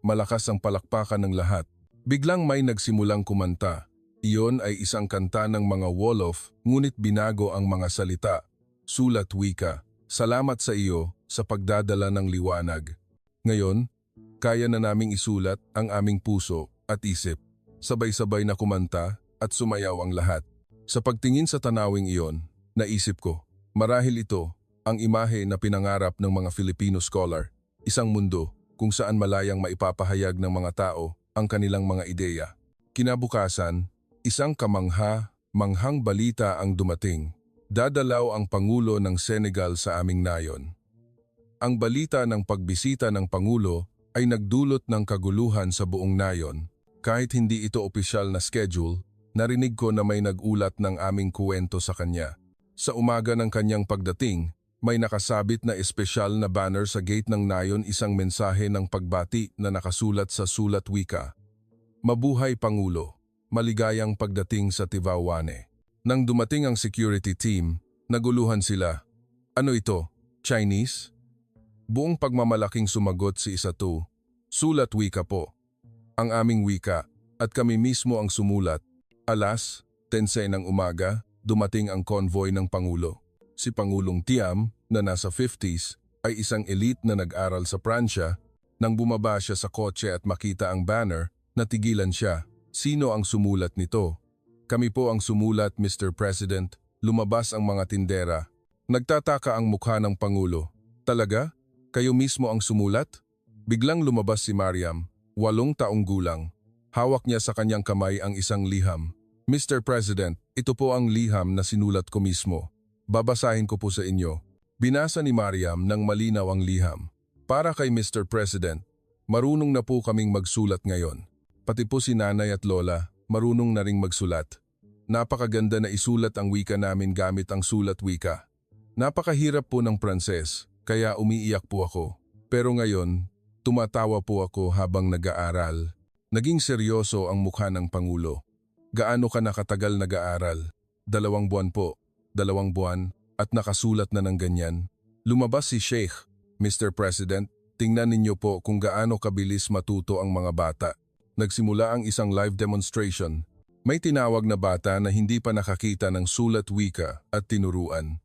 Malakas ang palakpakan ng lahat. Biglang may nagsimulang kumanta. Iyon ay isang kanta ng mga Wolof, ngunit binago ang mga salita. Sulat wika, salamat sa iyo sa pagdadala ng liwanag. Ngayon, kaya na naming isulat ang aming puso at isip. Sabay-sabay na kumanta at sumayaw ang lahat. Sa pagtingin sa tanawing iyon, naisip ko, marahil ito ang imahe na pinangarap ng mga Filipino scholar, isang mundo kung saan malayang maipapahayag ng mga tao ang kanilang mga ideya. Kinabukasan, isang manghang balita ang dumating. Dadalaw ang Pangulo ng Senegal sa aming nayon. Ang balita ng pagbisita ng Pangulo ay nagdulot ng kaguluhan sa buong nayon. Kahit hindi ito opisyal na schedule, narinig ko na may nagulat ng aming kuwento sa kanya. Sa umaga ng kanyang pagdating, may nakasabit na espesyal na banner sa gate ng nayon, isang mensahe ng pagbati na nakasulat sa sulat wika. Mabuhay Pangulo, maligayang pagdating sa Tivaouane. Nang dumating ang security team, naguluhan sila. Ano ito? Chinese? Buong pagmamalaking sumagot si Isato. Sulat wika po. Ang aming wika at kami mismo ang sumulat. Alas, 10 ng umaga, dumating ang convoy ng Pangulo. Si Pangulong Tiam, na nasa 50s, ay isang elite na nag-aral sa Pransya. Nang bumaba siya sa kotse at makita ang banner, natigilan siya. Sino ang sumulat nito? Kami po ang sumulat, Mr. President. Lumabas ang mga tindera. Nagtataka ang mukha ng Pangulo. Talaga? Kayo mismo ang sumulat? Biglang lumabas si Mariam, 8 taong gulang. Hawak niya sa kanyang kamay ang isang liham. Mr. President, ito po ang liham na sinulat ko mismo. Babasahin ko po sa inyo. Binasa ni Mariam ng malinaw ang liham. Para kay Mr. President, marunong na po kaming magsulat ngayon. Pati po si nanay at lola, marunong na ring magsulat. Napakaganda na isulat ang wika namin gamit ang sulat wika. Napakahirap po ng Pranses, kaya umiiyak po ako. Pero ngayon, tumatawa po ako habang nag-aaral. Naging seryoso ang mukha ng Pangulo. Gaano ka nakatagal nag-aaral? 2 buwan po. 2 buwan at nakasulat na ng ganyan. Lumabas si Sheikh. Mr. President, tingnan ninyo po kung gaano kabilis matuto ang mga bata. Nagsimula ang isang live demonstration. May tinawag na bata na hindi pa nakakita ng sulat wika at tinuruan.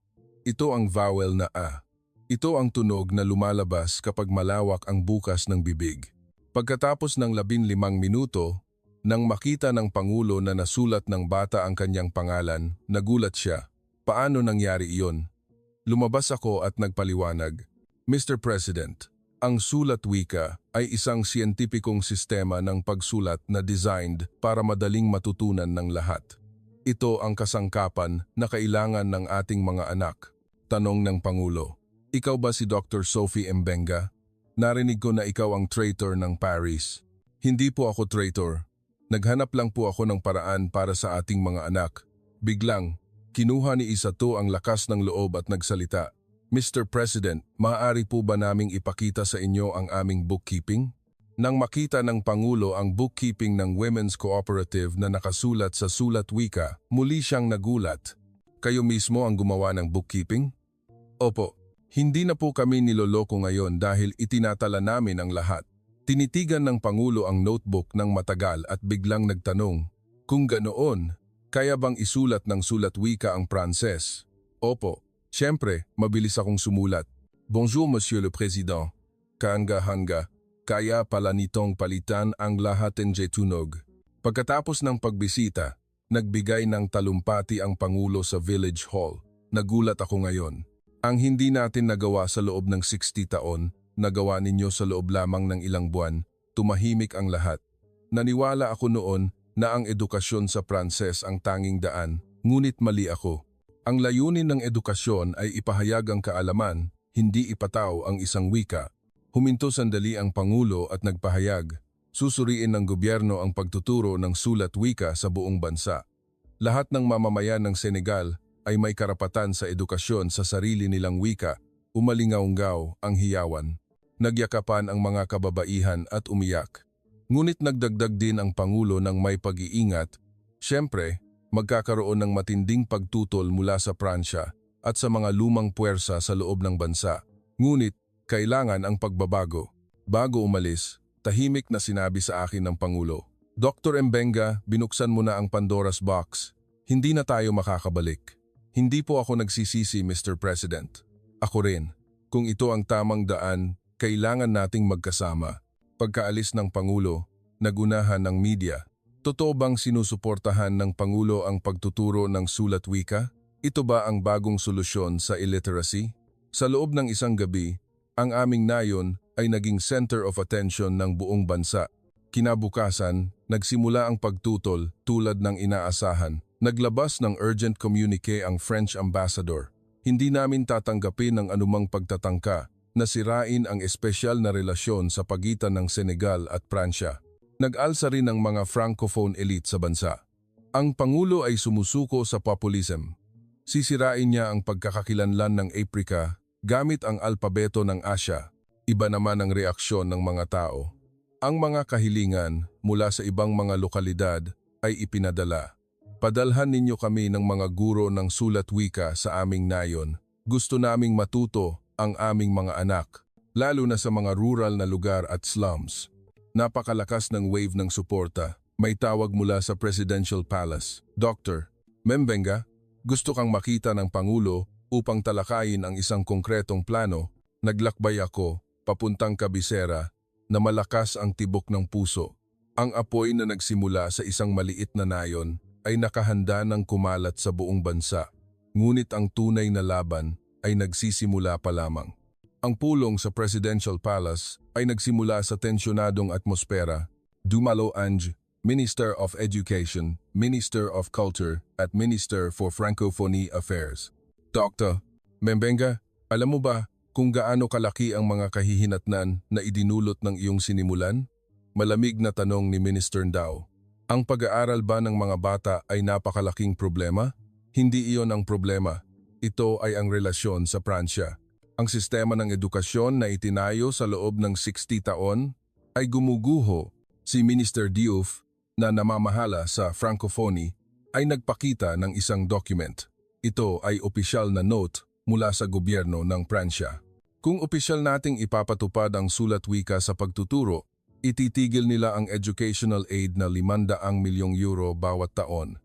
Ito ang vowel na A. Ito ang tunog na lumalabas kapag malawak ang bukas ng bibig. Pagkatapos ng 15 minuto, Nang makita ng Pangulo na nasulat ng bata ang kanyang pangalan, nagulat siya. Paano nangyari iyon? Lumabas ako at nagpaliwanag. Mr. President, ang sulat wika ay isang siyentipikong sistema ng pagsulat na designed para madaling matutunan ng lahat. Ito ang kasangkapan na kailangan ng ating mga anak. Tanong ng Pangulo. Ikaw ba si Dr. Sophie Mbenga? Narinig ko na ikaw ang traitor ng Paris. Hindi po ako traitor. Naghanap lang po ako ng paraan para sa ating mga anak. Biglang, kinuha ni Isato ang lakas ng loob at nagsalita. Mr. President, maaari po ba naming ipakita sa inyo ang aming bookkeeping? Nang makita ng Pangulo ang bookkeeping ng Women's Cooperative na nakasulat sa sulat wika, muli siyang nagulat. Kayo mismo ang gumawa ng bookkeeping? Opo, hindi na po kami niloloko ngayon dahil itinatala namin ang lahat. Tinitigan ng Pangulo ang notebook ng matagal at biglang nagtanong, kung ganoon, kaya bang isulat ng sulat wika ang Pranses? Opo, siyempre, mabilis akong sumulat. Bonjour Monsieur le Président. Kaanga-hanga, kaya pala nitong palitan ang lahat ng tunog. Pagkatapos ng pagbisita, nagbigay ng talumpati ang Pangulo sa Village Hall. Nagulat ako ngayon. Ang hindi natin nagawa sa loob ng 60 taon, nagawa ninyo sa loob lamang ng ilang buwan, tumahimik ang lahat. Naniwala ako noon na ang edukasyon sa Pranses ang tanging daan, ngunit mali ako. Ang layunin ng edukasyon ay ipahayag ang kaalaman, hindi ipataw ang isang wika. Huminto sandali ang Pangulo at nagpahayag, susuriin ng gobyerno ang pagtuturo ng sulat wika sa buong bansa. Lahat ng mamamayan ng Senegal ay may karapatan sa edukasyon sa sarili nilang wika, umalingaw-ngaw ang hiyawan. Nagyakapan ang mga kababaihan at umiyak. Ngunit nagdagdag din ang Pangulo ng may pag-iingat. Siyempre, magkakaroon ng matinding pagtutol mula sa Pransya at sa mga lumang puwersa sa loob ng bansa. Ngunit, kailangan ang pagbabago. Bago umalis, tahimik na sinabi sa akin ng Pangulo, Dr. Mbenga, binuksan mo na ang Pandora's box. Hindi na tayo makakabalik. Hindi po ako nagsisisi, Mr. President. Ako rin. Kung ito ang tamang daan, kailangan nating magkasama. Pagkaalis ng Pangulo, nagunahan ng media. Totoo bang sinusuportahan ng Pangulo ang pagtuturo ng sulat wika? Ito ba ang bagong solusyon sa illiteracy? Sa loob ng isang gabi, ang aming nayon ay naging center of attention ng buong bansa. Kinabukasan, nagsimula ang pagtutol tulad ng inaasahan. Naglabas ng urgent communique ang French ambassador. Hindi namin tatanggapin ang anumang pagtatangka na sirain ang espesyal na relasyon sa pagitan ng Senegal at Pransya. Nag-alsa rin ang mga Francophone elite sa bansa. Ang Pangulo ay sumusuko sa populism. Sisirain niya ang pagkakakilanlan ng Africa gamit ang alpabeto ng Asya. Iba naman ang reaksyon ng mga tao. Ang mga kahilingan mula sa ibang mga lokalidad ay ipinadala. Padalhan ninyo kami ng mga guro ng sulat wika sa aming nayon. Gusto naming matuto ang aming mga anak, lalo na sa mga rural na lugar at slums. Napakalakas ng wave ng suporta. May tawag mula sa Presidential Palace. Dr. Mbenga, gusto kang makita ng Pangulo upang talakayin ang isang konkretong plano. Naglakbay ako, papuntang Kabisera, na malakas ang tibok ng puso. Ang apoy na nagsimula sa isang maliit na nayon ay nakahanda ng kumalat sa buong bansa. Ngunit ang tunay na laban ay nagsisimula pa lamang. Ang pulong sa Presidential Palace ay nagsimula sa tensyonadong atmosfera. Dumalo Ange, Minister of Education, Minister of Culture at Minister for Francophonie Affairs. Dr. Mbenga, alam mo ba kung gaano kalaki ang mga kahihinatnan na idinulot ng iyong sinimulan? Malamig na tanong ni Minister Ndao. Ang pag-aaral ba ng mga bata ay napakalaking problema? Hindi iyon ang problema. Ito ay ang relasyon sa Pransya. Ang sistema ng edukasyon na itinayo sa loob ng 60 taon ay gumuguho. Si Minister Diouf, na namamahala sa Francophonie, ay nagpakita ng isang document. Ito ay opisyal na note mula sa gobyerno ng Pransya. Kung opisyal nating ipapatupad ang sulat wika sa pagtuturo, ititigil nila ang educational aid na 500 milyong euro bawat taon.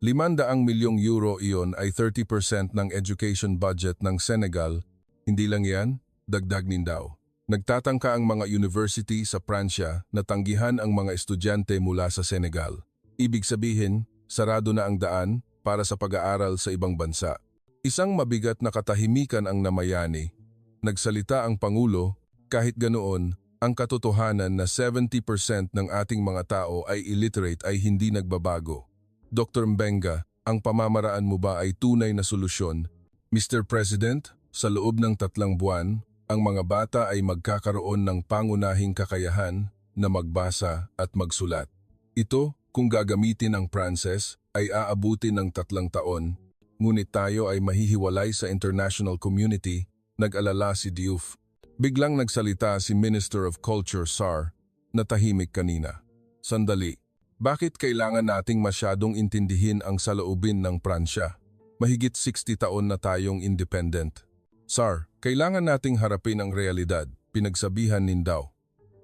500 milyong euro iyon ay 30% ng education budget ng Senegal. Hindi lang yan, dagdag din daw. Nagtatangka ang mga university sa Pransya na tanggihan ang mga estudyante mula sa Senegal. Ibig sabihin, sarado na ang daan para sa pag-aaral sa ibang bansa. Isang mabigat na katahimikan ang namayani. Nagsalita ang Pangulo, kahit ganoon, ang katotohanan na 70% ng ating mga tao ay illiterate ay hindi nagbabago. Dr. Mbenga, ang pamamaraan mo ba ay tunay na solusyon? Mr. President, sa loob ng 3 buwan, ang mga bata ay magkakaroon ng pangunahing kakayahan na magbasa at magsulat. Ito, kung gagamitin ang Pranses, ay aabutin ng 3 taon, ngunit tayo ay mahihiwalay sa international community, nag-alala si Diouf. Biglang nagsalita si Minister of Culture SAR na tahimik kanina. Sandali, bakit kailangan nating masyadong intindihin ang saloobin ng Pransya? Mahigit 60 taon na tayong independent. SAR, kailangan nating harapin ang realidad, pinagsabihan nindaw.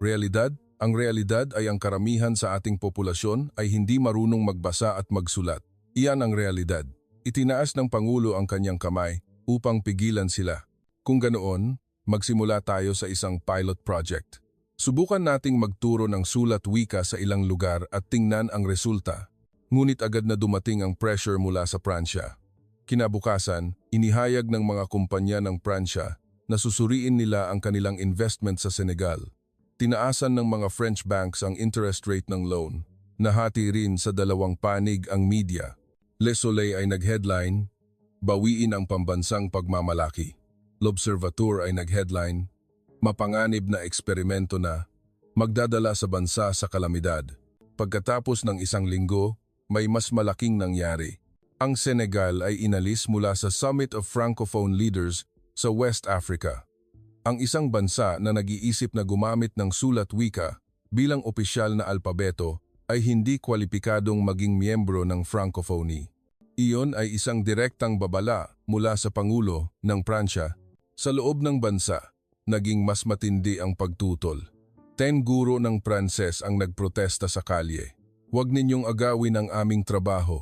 Realidad? Ang realidad ay ang karamihan sa ating populasyon ay hindi marunong magbasa at magsulat. Iyan ang realidad. Itinaas ng Pangulo ang kanyang kamay upang pigilan sila. Kung ganoon, magsimula tayo sa isang pilot project. Subukan nating magturo ng sulat wika sa ilang lugar at tingnan ang resulta. Ngunit agad na dumating ang pressure mula sa Pransya. Kinabukasan, inihayag ng mga kumpanya ng Pransya na susuriin nila ang kanilang investment sa Senegal. Tinaasan ng mga French banks ang interest rate ng loan. Nahati rin sa 2 panig ang media. Le Soleil ay nag-headline, "Bawiin ang pambansang pagmamalaki." L'Observateur ay nag-headline, "Mapanganib na eksperimento na, magdadala sa bansa sa kalamidad." Pagkatapos ng 1 linggo, may mas malaking nangyari. Ang Senegal ay inalis mula sa Summit of Francophone Leaders sa West Africa. Ang isang bansa na nag-iisip na gumamit ng sulat wika bilang opisyal na alpabeto ay hindi kwalipikadong maging miyembro ng Francophonie. Iyon ay isang direktang babala mula sa Pangulo ng Pransya. Sa loob ng bansa, naging mas matindi ang pagtutol. 10 guro ng Pranses ang nagprotesta sa kalye. "Huwag ninyong agawin ang aming trabaho.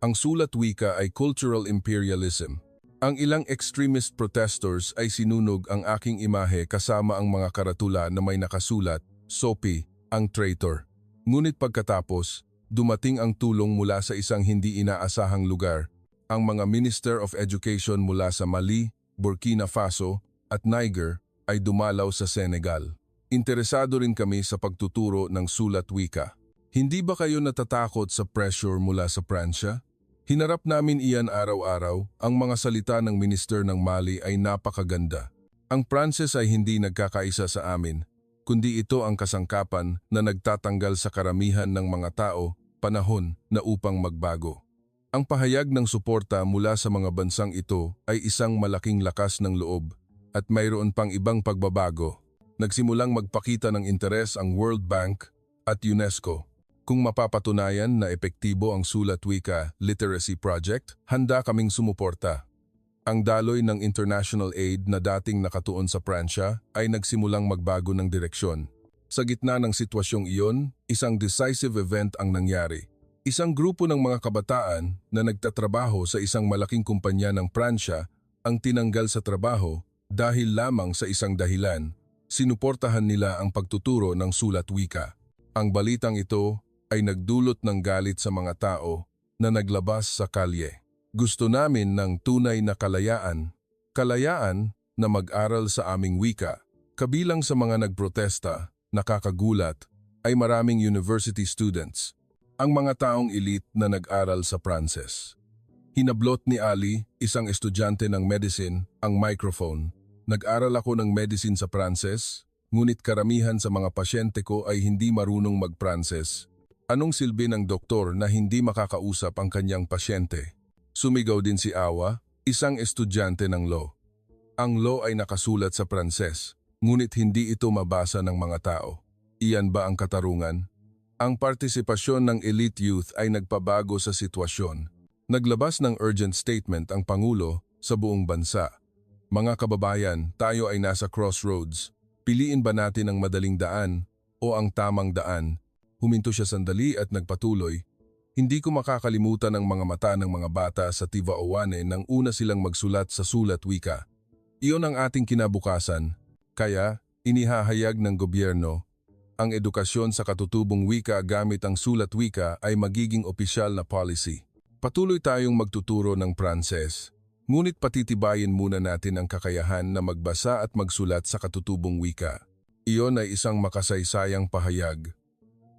Ang sulat wika ay cultural imperialism." Ang ilang extremist protesters ay sinunog ang aking imahe kasama ang mga karatula na may nakasulat, "Sophie, ang traitor." Ngunit pagkatapos, dumating ang tulong mula sa isang hindi inaasahang lugar. Ang mga Minister of Education mula sa Mali, Burkina Faso at Niger ay dumalaw sa Senegal. Interesado rin kami sa pagtuturo ng sulat wika. Hindi ba kayo natatakot sa pressure mula sa Pransya? Hinarap namin iyan araw-araw. Ang mga salita ng Minister ng Mali ay napakaganda. Ang Pranses ay hindi nagkakaisa sa amin, kundi ito ang kasangkapan na nagtatanggal sa karamihan ng mga tao, panahon na upang magbago. Ang pahayag ng suporta mula sa mga bansang ito ay isang malaking lakas ng loob at mayroon pang ibang pagbabago. Nagsimulang magpakita ng interes ang World Bank at UNESCO. Kung mapapatunayan na epektibo ang Sulat Wika Literacy Project, handa kaming sumuporta. Ang daloy ng international aid na dating nakatuon sa Pransya ay nagsimulang magbago ng direksyon. Sa gitna ng sitwasyong iyon, isang decisive event ang nangyari. Isang grupo ng mga kabataan na nagtatrabaho sa isang malaking kumpanya ng Pransya ang tinanggal sa trabaho dahil lamang sa isang dahilan. Sinuportahan nila ang pagtuturo ng Sulat Wika. Ang balitang ito ay nagdulot ng galit sa mga tao na naglabas sa kalye. Gusto namin ng tunay na kalayaan. Kalayaan na mag-aral sa aming wika. Kabilang sa mga nagprotesta, nakakagulat, ay maraming university students. Ang mga taong elite na nag-aral sa Pranses. Hinablot ni Ali, isang estudyante ng medicine, ang microphone. "Nag-aral ako ng medicine sa Pranses, ngunit karamihan sa mga pasyente ko ay hindi marunong mag-Pranses. Anong silbi ng doktor na hindi makakausap ang kanyang pasyente?" Sumigaw din si Awa, isang estudyante ng law. Ang law ay nakasulat sa Pranses, ngunit hindi ito mabasa ng mga tao. Iyan ba ang katarungan? Ang partisipasyon ng elite youth ay nagpabago sa sitwasyon. Naglabas ng urgent statement ang Pangulo sa buong bansa. "Mga kababayan, tayo ay nasa crossroads. Piliin ba natin ang madaling daan o ang tamang daan?" Huminto siya sandali at nagpatuloy, "Hindi ko makakalimutan ang mga mata ng mga bata sa Tivaouane nang una silang magsulat sa Sulat Wika. Iyon ang ating kinabukasan. Kaya, Inihahayag ng gobyerno, ang edukasyon sa katutubong wika gamit ang sulat wika ay magiging opisyal na policy. Patuloy tayong magtuturo ng Pranses, ngunit patitibayin muna natin ang kakayahan na magbasa at magsulat sa katutubong wika. Iyon ay isang makasaysayang pahayag.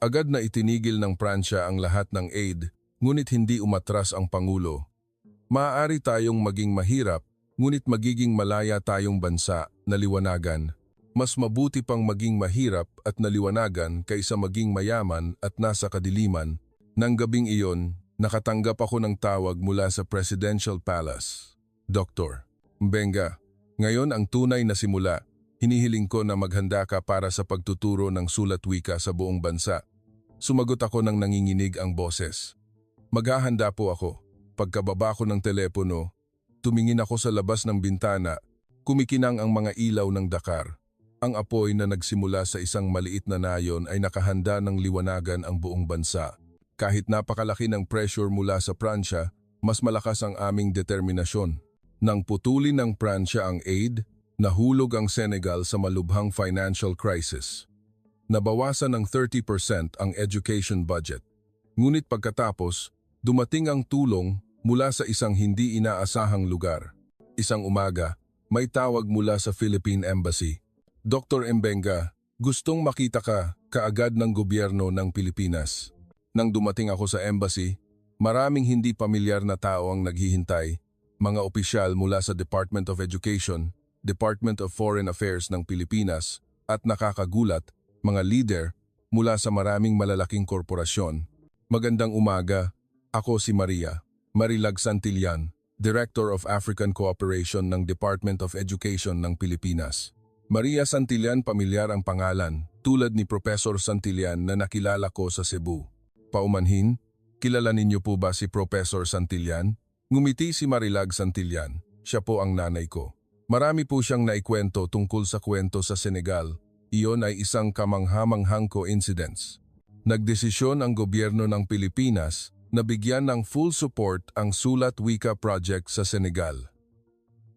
Agad na itinigil ng Pransya ang lahat ng aid, ngunit hindi umatras ang Pangulo. Maaari tayong maging mahirap, ngunit magiging malaya tayong bansa na liwanagan. Mas mabuti pang maging mahirap at naliwanagan kaysa maging mayaman at nasa kadiliman. Nang gabing iyon, nakatanggap ako ng tawag mula sa Presidential Palace. Dr. Mbenga, ngayon ang tunay na simula. Hinihiling ko na maghanda ka para sa pagtuturo ng sulat wika sa buong bansa. Sumagot ako ng nanginginig ang boses. Maghahanda po ako. Pagkababa ko ng telepono, tumingin ako sa labas ng bintana, kumikinang ang mga ilaw ng Dakar. Ang apoy na nagsimula sa isang maliit na nayon ay nakahanda ng liwanagan ang buong bansa. Kahit napakalaki ng pressure mula sa Pransya, mas malakas ang aming determinasyon. Nang putulin ng Pransya ang aid, nahulog ang Senegal sa malubhang financial crisis. Nabawasan ng 30% ang education budget. Ngunit pagkatapos, dumating ang tulong mula sa isang hindi inaasahang lugar. Isang umaga, may tawag mula sa Philippine Embassy. Dr. Mbenga, gustong makita ka kaagad ng gobyerno ng Pilipinas. Nang dumating ako sa embassy, maraming hindi pamilyar na tao ang naghihintay. Mga opisyal mula sa Department of Education, Department of Foreign Affairs ng Pilipinas at nakakagulat, mga leader mula sa maraming malalaking korporasyon. Magandang umaga, ako si Marilag Santillan, Director of African Cooperation ng Department of Education ng Pilipinas. Maria Santillan pamilyar ang pangalan, tulad ni Professor Santillan na nakilala ko sa Cebu. Paumanhin, kilala ninyo po ba si Professor Santillan? Ngumiti si Marilag Santillan, siya po ang nanay ko. Marami po siyang naikwento tungkol sa kwento sa Senegal. Iyon ay isang kamanghamanghang coincidence. Nagdesisyon ang gobyerno ng Pilipinas na bigyan ng full support ang Sulat Wika Project sa Senegal.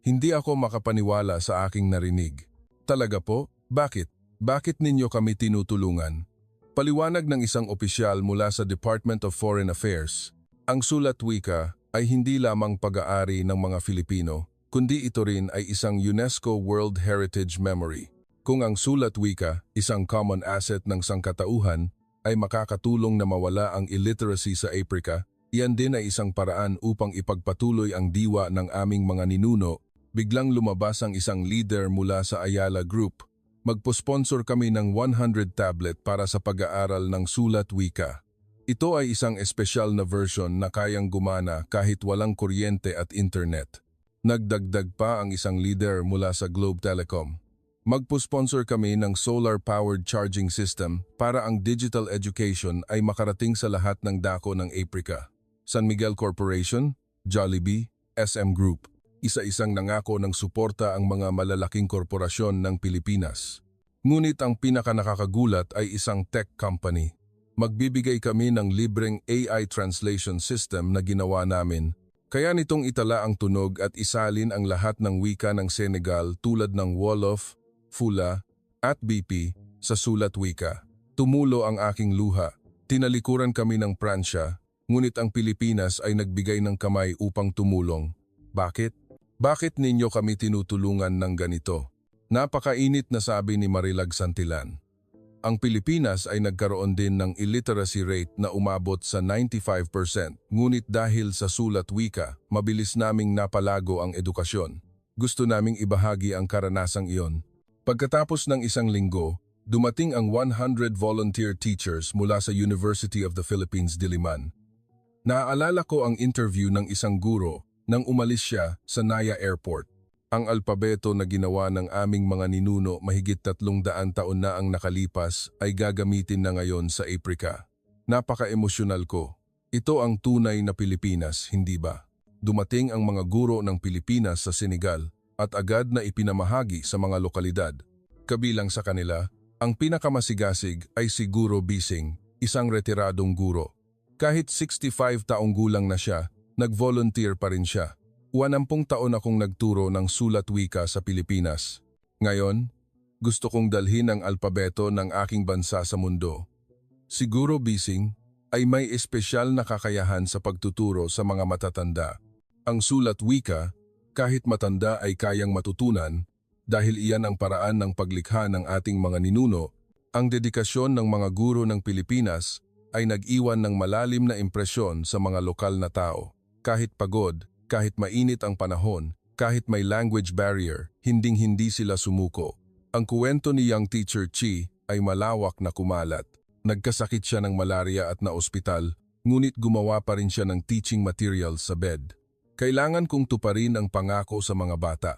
Hindi ako makapaniwala sa aking narinig. Talaga po? Bakit? Bakit ninyo kami tinutulungan? Paliwanag ng isang opisyal mula sa Department of Foreign Affairs, ang Sulat Wika ay hindi lamang pag-aari ng mga Filipino, kundi ito rin ay isang UNESCO World Heritage Memory. Kung ang Sulat Wika, isang common asset ng sangkatauhan, ay makakatulong na mawala ang illiteracy sa Africa, iyan din ay isang paraan upang ipagpatuloy ang diwa ng aming mga ninuno. Biglang lumabas ang isang leader mula sa Ayala Group. Magpo-sponsor kami ng 100 tablet para sa pag-aaral ng Sulat Wika. Ito ay isang espesyal na version na kayang gumana kahit walang kuryente at internet. Nagdagdag pa ang isang leader mula sa Globe Telecom. Magpo-sponsor kami ng solar-powered charging system para ang digital education ay makarating sa lahat ng dako ng Africa. San Miguel Corporation, Jollibee, SM Group. Isa-isang nangako ng suporta ang mga malalaking korporasyon ng Pilipinas. Ngunit ang pinakanakakagulat ay isang tech company. Magbibigay kami ng libreng AI translation system na ginawa namin. Kaya nitong itala ang tunog at isalin ang lahat ng wika ng Senegal tulad ng Wolof, Fula, at BP sa Sulat Wika. Tumulo ang aking luha. Tinalikuran kami ng Pransya, ngunit ang Pilipinas ay nagbigay ng kamay upang tumulong. Bakit? Bakit ninyo kami tinutulungan ng ganito? Napakainit na sabi ni Marilag Santillan. Ang Pilipinas ay nagkaroon din ng illiteracy rate na umabot sa 95%, ngunit dahil sa Sulat Wika, mabilis naming napalago ang edukasyon. Gusto naming ibahagi ang karanasang iyon. Pagkatapos ng isang linggo, dumating ang 100 volunteer teachers mula sa University of the Philippines, Diliman. Naaalala ko ang interview ng isang guro nang umalis siya sa Naya Airport. Ang alpabeto na ginawa ng aming mga ninuno mahigit 300 taon na ang nakalipas ay gagamitin na ngayon sa Africa. Napaka-emosyonal ko. Ito ang tunay na Pilipinas, hindi ba? Dumating ang mga guro ng Pilipinas sa Senegal at agad na ipinamahagi sa mga lokalidad. Kabilang sa kanila, ang pinakamasigasig ay si Guro Bising, isang retiradong guro. Kahit 65 taong gulang na siya, nag-volunteer pa rin siya. 80 taon akong nagturo ng Sulat Wika sa Pilipinas. Ngayon, Gusto kong dalhin ang alpabeto ng aking bansa sa mundo. Siguro Bising ay may espesyal na kakayahan sa pagtuturo sa mga matatanda. Ang sulat wika, kahit matanda ay kayang matutunan dahil iyan ang paraan ng paglikha ng ating mga ninuno. Ang dedikasyon ng mga guro ng Pilipinas ay nag-iwan ng malalim na impresyon sa mga lokal na tao. Kahit pagod, kahit mainit ang panahon, kahit may language barrier, hinding-hindi sila sumuko. Ang kuwento ni Young Teacher Chi ay malawak na kumalat. Nagkasakit siya ng malaria at naospital, ngunit gumawa pa rin siya ng teaching materials sa bed. Kailangan kong tuparin ang pangako sa mga bata.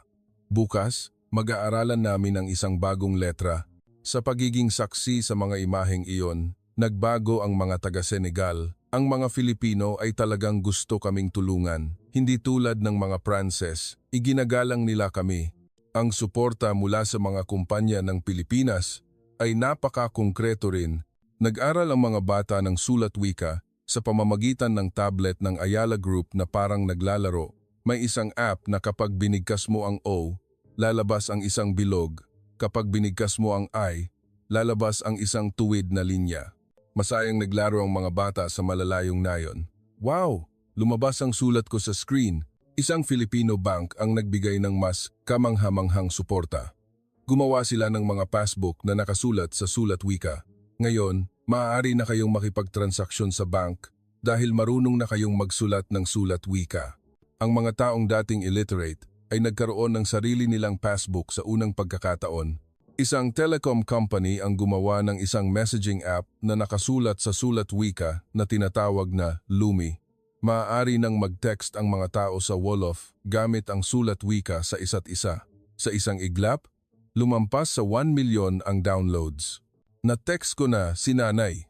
Bukas, mag-aaralan namin ang isang bagong letra. Sa pagiging saksi sa mga imaheng iyon, nagbago ang mga taga-Senegal. Ang mga Filipino ay talagang gusto kaming tulungan. Hindi tulad ng mga Pranses, iginagalang nila kami. Ang suporta mula sa mga kumpanya ng Pilipinas ay napaka-konkreto rin. Nag-aral ang mga bata ng sulat wika sa pamamagitan ng tablet ng Ayala Group na parang naglalaro. May isang app na kapag binigkas mo ang O, lalabas ang isang bilog. Kapag binigkas mo ang I, lalabas ang isang tuwid na linya. Masayang naglaro ang mga bata sa malalayong nayon. Wow! Lumabas ang sulat ko sa screen. Isang Filipino bank ang nagbigay ng mas kamanghamanghang suporta. Gumawa sila ng mga passbook na nakasulat sa sulat wika. Ngayon, maaari na kayong makipagtransaksyon sa bank dahil marunong na kayong magsulat ng sulat wika. Ang mga taong dating illiterate ay nagkaroon ng sarili nilang passbook sa unang pagkakataon. Isang telecom company ang gumawa ng isang messaging app na nakasulat sa sulat wika na tinatawag na Lumi. Maaari nang mag-text ang mga tao sa Wolof gamit ang sulat wika sa isa't isa. Sa isang iglap, lumampas sa 1 milyon ang downloads. Na-text ko na si nanay.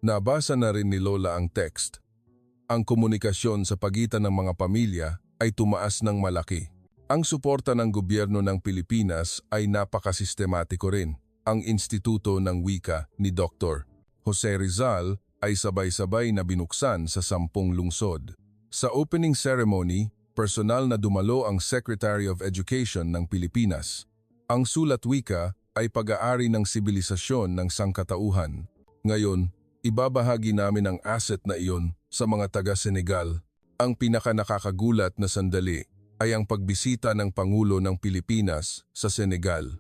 Nabasa na rin ni Lola ang text. Ang komunikasyon sa pagitan ng mga pamilya ay tumaas ng malaki. Ang suporta ng gobyerno ng Pilipinas ay napakasistematiko rin. Ang Instituto ng Wika ni Dr. Jose Rizal ay sabay-sabay na binuksan sa 10 lungsod. Sa opening ceremony, personal na dumalo ang Secretary of Education ng Pilipinas. Ang sulat wika ay pag-aari ng sibilisasyon ng sangkatauhan. Ngayon, ibabahagi namin ang asset na iyon sa mga taga-Senegal. Ang pinaka-nakakagulat na sandali ay ang pagbisita ng Pangulo ng Pilipinas sa Senegal.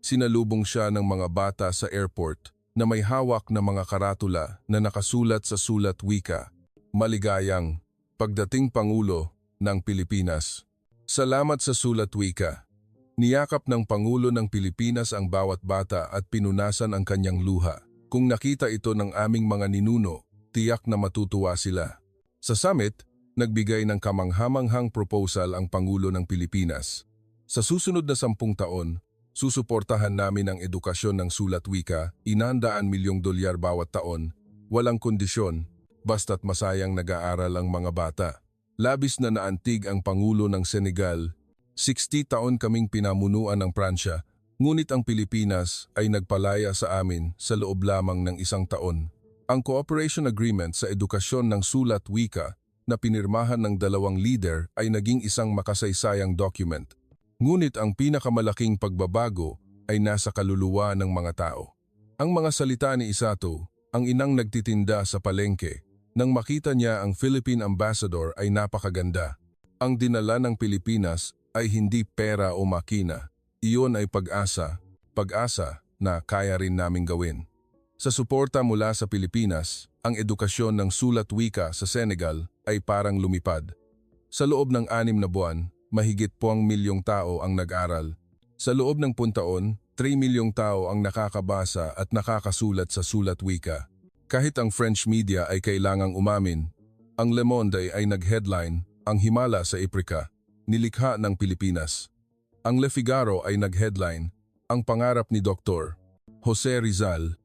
Sinalubong siya ng mga bata sa airport na may hawak na mga karatula na nakasulat sa sulat wika. Maligayang pagdating Pangulo ng Pilipinas. Salamat sa sulat wika. Niyakap ng Pangulo ng Pilipinas ang bawat bata at pinunasan ang kanyang luha. Kung nakita ito ng aming mga ninuno, tiyak na matutuwa sila. Sa summit, nagbigay ng kamanghamanghang proposal ang Pangulo ng Pilipinas. Sa susunod na 10 taon, susuportahan namin ang edukasyon ng sulat wika, 100 milyong dolyar bawat taon, walang kondisyon, basta't masayang nag-aaral ang mga bata. Labis na naantig ang Pangulo ng Senegal. 60 taon kaming pinamunuan ng Pransya, ngunit ang Pilipinas ay nagpalaya sa amin sa loob lamang ng 1 taon. Ang Cooperation Agreement sa edukasyon ng sulat wika na pinirmahan ng 2 leader ay naging isang makasaysayang document. Ngunit ang pinakamalaking pagbabago ay nasa kaluluwa ng mga tao. Ang mga salita ni Isato, ang inang nagtitinda sa palengke, nang makita niya ang Philippine Ambassador ay napakaganda. Ang dinala ng Pilipinas ay hindi pera o makina. Iyon ay pag-asa na kaya rin naming gawin. Sa suporta mula sa Pilipinas, ang edukasyon ng sulat wika sa Senegal ay parang lumipad. Sa loob ng 6 na buwan, mahigit 2 milyong tao ang nag-aral. Sa loob ng 10 taon, 3 milyong tao ang nakakabasa at nakakasulat sa sulat wika. Kahit ang French media ay kailangang umamin, ang Le Monde ay nag-headline, ang himala sa Aprika, nilikha ng Pilipinas. Ang Le Figaro ay nag-headline, ang pangarap ni Dr. Jose Rizal.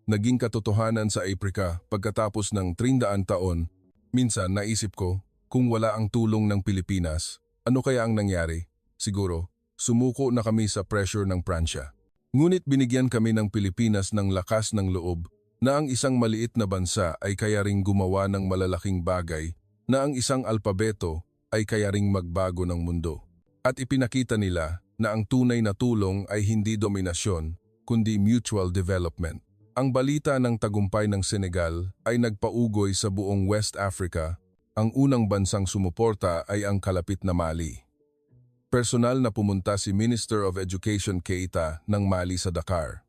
Naging katotohanan sa Aprika pagkatapos ng 300 taon. Minsan naisip ko, kung wala ang tulong ng Pilipinas, ano kaya ang nangyari? Siguro, sumuko na kami sa pressure ng Pransya. Ngunit binigyan kami ng Pilipinas ng lakas ng loob na ang isang maliit na bansa ay kaya ring gumawa ng malalaking bagay, na ang isang alpabeto ay kaya ring magbago ng mundo. At ipinakita nila na ang tunay na tulong ay hindi dominasyon, kundi mutual development. Ang balita ng tagumpay ng Senegal ay nagpaugoy sa buong West Africa. Ang unang bansang sumuporta ay ang kalapit na Mali. Personal na pumunta si Minister of Education Keita ng Mali sa Dakar.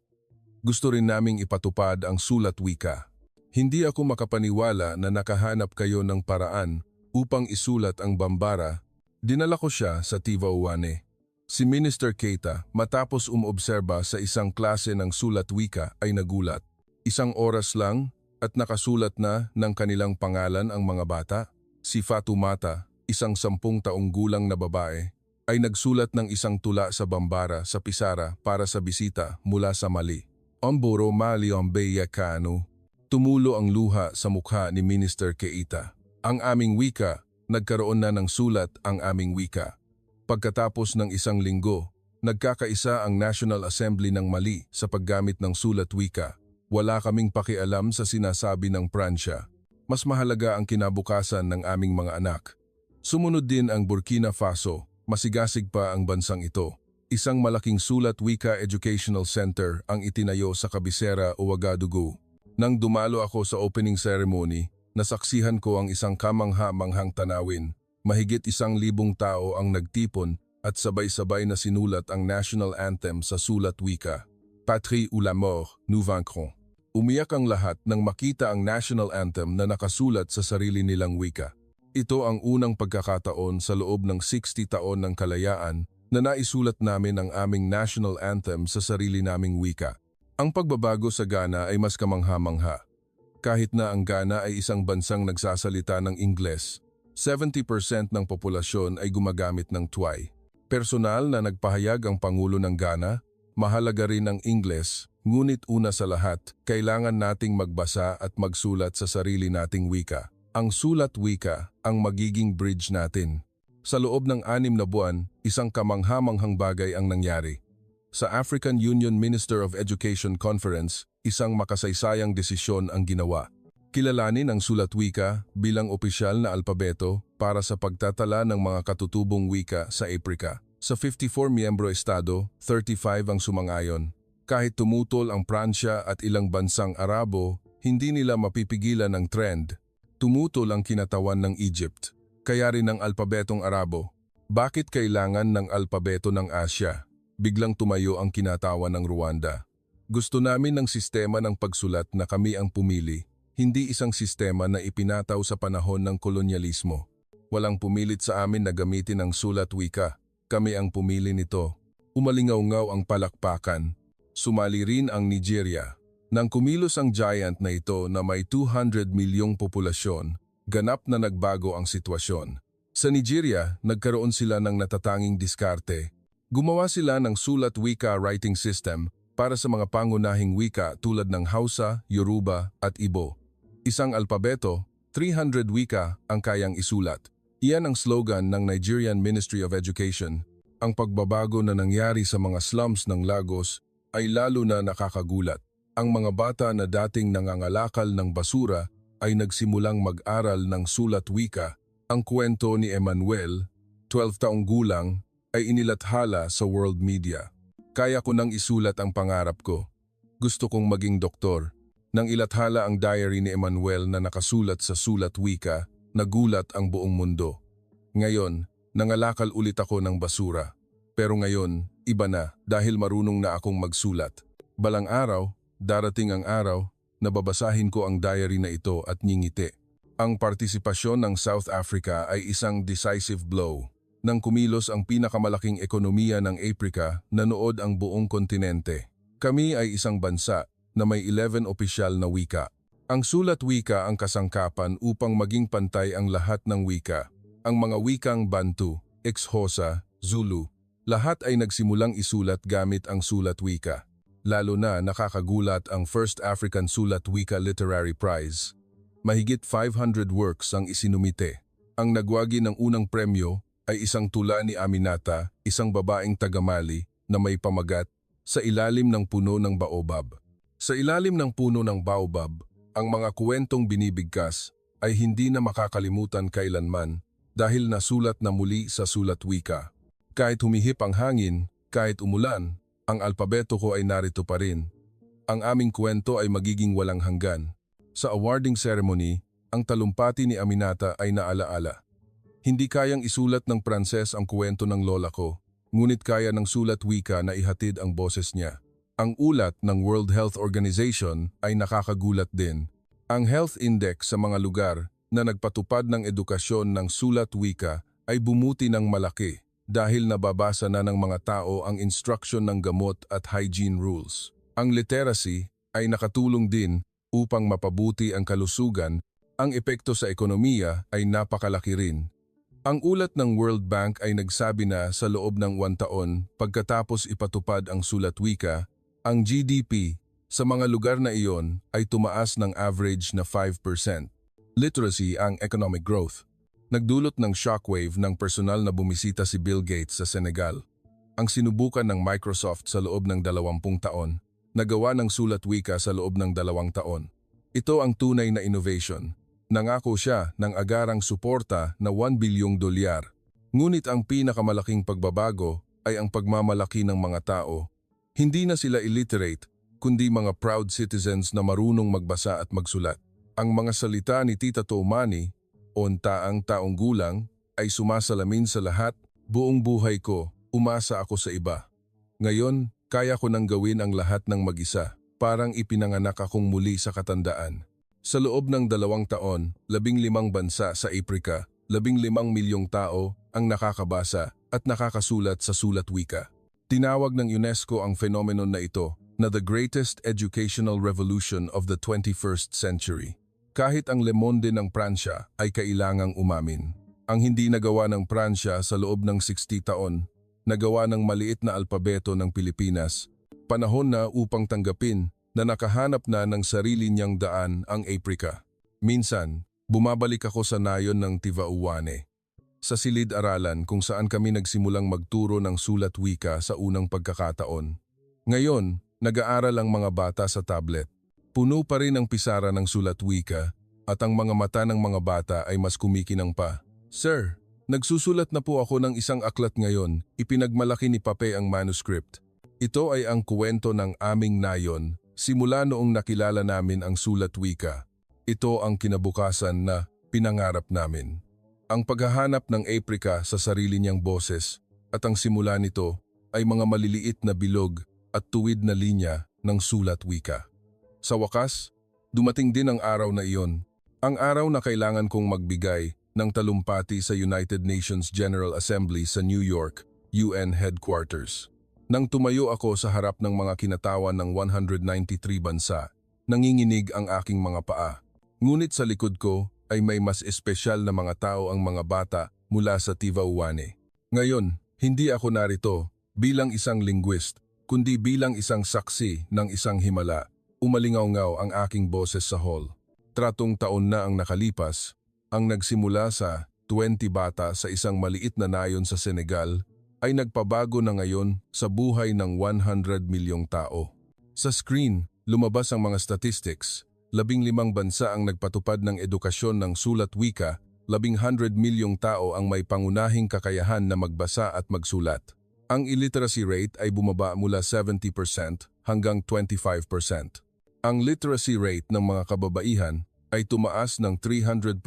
Gusto rin naming ipatupad ang sulat wika. Hindi ako makapaniwala na nakahanap kayo ng paraan upang isulat ang Bambara. Dinala ko siya sa Tivauane. Si Minister Keita, matapos umobserba sa isang klase ng sulat wika ay nagulat. 1 oras lang at nakasulat na ng kanilang pangalan ang mga bata. Si Fatoumata, isang 10 taong gulang na babae, ay nagsulat ng isang tula sa Bambara sa Pisara para sa bisita mula sa Mali. Omboro Mali Ombeya Kanu. Tumulo ang luha sa mukha ni Minister Keita. Ang aming wika, nagkaroon na ng sulat ang aming wika. Pagkatapos ng 1 linggo, nagkakaisa ang National Assembly ng Mali sa paggamit ng sulat wika. Wala kaming pakialam sa sinasabi ng Pransya. Mas mahalaga ang kinabukasan ng aming mga anak. Sumunod din ang Burkina Faso, masigasig pa ang bansang ito. Isang malaking sulat wika educational center ang itinayo sa kabisera Ouagadougou. Nang dumalo ako sa opening ceremony, nasaksihan ko ang isang kamangha-manghang tanawin. Mahigit 1,000 tao ang nagtipon at sabay-sabay na sinulat ang national anthem sa sulat wika. Patrie ou la mort, nous vaincrons. Umiyak ang lahat nang makita ang national anthem na nakasulat sa sarili nilang wika. Ito ang unang pagkakataon sa loob ng 60 taon ng kalayaan na naisulat namin ang aming national anthem sa sarili naming wika. Ang pagbabago sa Ghana ay mas kamangha-mangha. Kahit na ang Ghana ay isang bansang nagsasalita ng Ingles, 70% ng populasyon ay gumagamit ng Twi. Personal na nagpahayag ang Pangulo ng Ghana, mahalaga rin ang Ingles, ngunit una sa lahat, kailangan nating magbasa at magsulat sa sarili nating wika. Ang sulat wika ang magiging bridge natin. Sa loob ng 6 na buwan, isang kamangha-manghang bagay ang nangyari. Sa African Union Minister of Education Conference, isang makasaysayang desisyon ang ginawa. Kilalanin ang sulat wika bilang opisyal na alpabeto para sa pagtatala ng mga katutubong wika sa Aprika. Sa 54 miyembro estado, 35 ang sumangayon. Kahit tumutol ang Pransya at ilang bansang Arabo, hindi nila mapipigilan ang trend. Tumutol ang kinatawan ng Egypt. Kaya rin ang alpabetong Arabo. Bakit kailangan ng alpabeto ng Asya? Biglang tumayo ang kinatawan ng Rwanda. Gusto namin ng sistema ng pagsulat na kami ang pumili, hindi isang sistema na ipinataw sa panahon ng kolonyalismo. Walang pumilit sa amin na gamitin ang sulat wika. Kami ang pumili nito. Umalingaw-ngaw ang palakpakan. Sumali rin ang Nigeria. Nang kumilos ang giant na ito na may 200 milyong populasyon, ganap na nagbago ang sitwasyon. Sa Nigeria, nagkaroon sila ng natatanging diskarte. Gumawa sila ng sulat wika writing system para sa mga pangunahing wika tulad ng Hausa, Yoruba at Ibo. Isang alpabeto, 300 wika ang kayang isulat. Iyan ang slogan ng Nigerian Ministry of Education. Ang pagbabago na nangyari sa mga slums ng Lagos ay lalo na nakakagulat. Ang mga bata na dating nangangalakal ng basura ay nagsimulang mag-aral ng sulat wika. Ang kwento ni Emmanuel, 12 taong gulang, ay inilathala sa world media. Kaya ko nang isulat ang pangarap ko. Gusto kong maging doktor. Nang ilathala ang diary ni Emmanuel na nakasulat sa sulat wika, nagulat ang buong mundo. Ngayon, nangalakal ulit ako ng basura. Pero ngayon, iba na dahil marunong na akong magsulat. Balang araw, darating ang araw, na babasahin ko ang diary na ito at ngingiti. Ang partisipasyon ng South Africa ay isang decisive blow. Nang kumilos ang pinakamalaking ekonomiya ng Aprika, nanood ang buong kontinente. Kami ay isang bansa na may 11 opisyal na wika. Ang sulat wika ang kasangkapan upang maging pantay ang lahat ng wika. Ang mga wikang Bantu, Xhosa, Zulu, lahat ay nagsimulang isulat gamit ang sulat wika. Lalo na nakakagulat ang First African Sulat Wika Literary Prize. Mahigit 500 works ang isinumite. Ang nagwagi ng unang premyo ay isang tula ni Aminata, isang babaeng taga-Mali na may pamagat sa ilalim ng puno ng baobab. Sa ilalim ng puno ng baobab, ang mga kwentong binibigkas ay hindi na makakalimutan kailanman dahil nasulat na muli sa sulat wika. Kahit humihip ang hangin, Kahit umulan, ang alpabeto ko ay narito pa rin. Ang aming kwento ay magiging walang hanggan. Sa awarding ceremony, ang talumpati ni Aminata ay naalaala. Hindi kayang isulat ng Pranses ang kwento ng lola ko, ngunit kaya ng sulat wika na ihatid ang boses niya. Ang ulat ng World Health Organization ay nakakagulat din. Ang health index sa mga lugar na nagpatupad ng edukasyon ng sulat wika ay bumuti ng malaki dahil nababasa na ng mga tao ang instruction ng gamot at hygiene rules. Ang literacy ay nakatulong din upang mapabuti ang kalusugan. Ang epekto sa ekonomiya ay napakalaki rin. Ang ulat ng World Bank ay nagsabi na sa loob ng 1 taon pagkatapos ipatupad ang sulat wika, ang GDP sa mga lugar na iyon ay tumaas ng average na 5%. Literacy ang economic growth. Nagdulot ng shockwave ng personal na bumisita si Bill Gates sa Senegal. Ang sinubukan ng Microsoft sa loob ng 20 taon, nagawa ng sulat wika sa loob ng 2 taon. Ito ang tunay na innovation. Nangako siya ng agarang suporta na $1 bilyong. Ngunit ang pinakamalaking pagbabago ay ang pagmamalaki ng mga tao. Hindi na sila illiterate, kundi mga proud citizens na marunong magbasa at magsulat. Ang mga salita ni Tita Toumani, taang taong gulang, ay sumasalamin sa lahat. Buong buhay ko, umasa ako sa iba. Ngayon, kaya ko nang gawin ang lahat ng mag-isa, parang ipinanganak akong muli sa katandaan. Sa loob ng 2 taon, 15 bansa sa Aprika, 15 milyong tao ang nakakabasa at nakakasulat sa sulat wika. Tinawag ng UNESCO ang phenomenon na ito na the greatest educational revolution of the 21st century. Kahit ang Le Monde ng Pransya ay kailangang umamin. Ang hindi nagawa ng Pransya sa loob ng 60 taon, nagawa ng maliit na alpabeto ng Pilipinas, panahon na upang tanggapin na nakahanap na ng sarili niyang daan ang Aprika. Minsan, bumabalik ako sa nayon ng Tivauane, sa silid-aralan kung saan kami nagsimulang magturo ng sulat wika sa unang pagkakataon. Ngayon, nag-aaral ang mga bata sa tablet. Puno pa rin ang pisara ng sulat wika at ang mga mata ng mga bata ay mas kumikinang pa. Sir, nagsusulat na po ako ng isang aklat ngayon, ipinagmalaki ni Pape ang manuscript. Ito ay ang kwento ng aming nayon, simula noong nakilala namin ang sulat wika. Ito ang kinabukasan na pinangarap namin. Ang paghahanap ng Aprika sa sarili niyang boses at ang simula nito ay mga maliliit na bilog at tuwid na linya ng sulat wika. Sa wakas, dumating din ang araw na iyon, ang araw na kailangan kong magbigay ng talumpati sa United Nations General Assembly sa New York, UN Headquarters. Nang tumayo ako sa harap ng mga kinatawan ng 193 bansa, nanginginig ang aking mga paa. Ngunit sa likod ko ay may mas espesyal na mga tao ang mga bata mula sa Tivauane. Ngayon, hindi ako narito bilang isang linguist, kundi bilang isang saksi ng isang himala. Umalingaw-ngaw ang aking boses sa hall. 30 taon na ang nakalipas, ang nagsimula sa 20 bata sa isang maliit na nayon sa Senegal ay nagpabago na ngayon sa buhay ng 100 milyong tao. Sa screen, lumabas ang mga statistics. 15 bansa ang nagpatupad ng edukasyon ng sulat wika, 100 milyong tao ang may pangunahing kakayahan na magbasa at magsulat. Ang illiteracy rate ay bumaba mula 70% hanggang 25%. Ang literacy rate ng mga kababaihan ay tumaas ng 300%,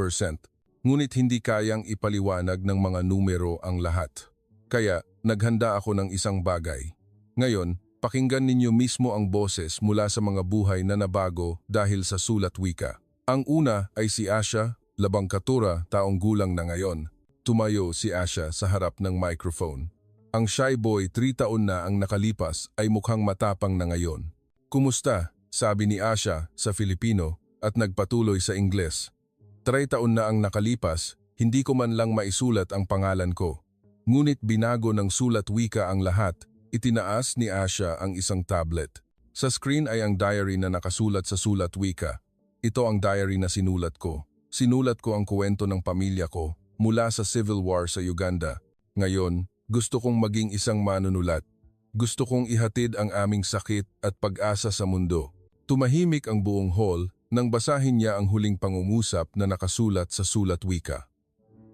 ngunit hindi kayang ipaliwanag ng mga numero ang lahat. Kaya, naghanda ako ng isang bagay. Ngayon, pakinggan ninyo mismo ang boses mula sa mga buhay na nabago dahil sa sulat wika. Ang una ay si Asha, 12 taong gulang na ngayon. Tumayo si Asha sa harap ng microphone. Ang shy boy 3 taon na ang nakalipas ay mukhang matapang na ngayon. Kumusta? Sabi ni Asha sa Filipino at nagpatuloy sa Ingles. 3 taon na ang nakalipas, hindi ko man lang maisulat ang pangalan ko. Ngunit binago ng sulat wika ang lahat. Itinaas ni Asha ang isang tablet. Sa screen ay ang diary na nakasulat sa sulat wika. Ito ang diary na sinulat ko. Sinulat ko ang kwento ng pamilya ko mula sa Civil War sa Uganda. Ngayon, gusto kong maging isang manunulat. Gusto kong ihatid ang aming sakit at pag-asa sa mundo. Tumahimik ang buong hall nang basahin niya ang huling pangungusap na nakasulat sa sulat wika.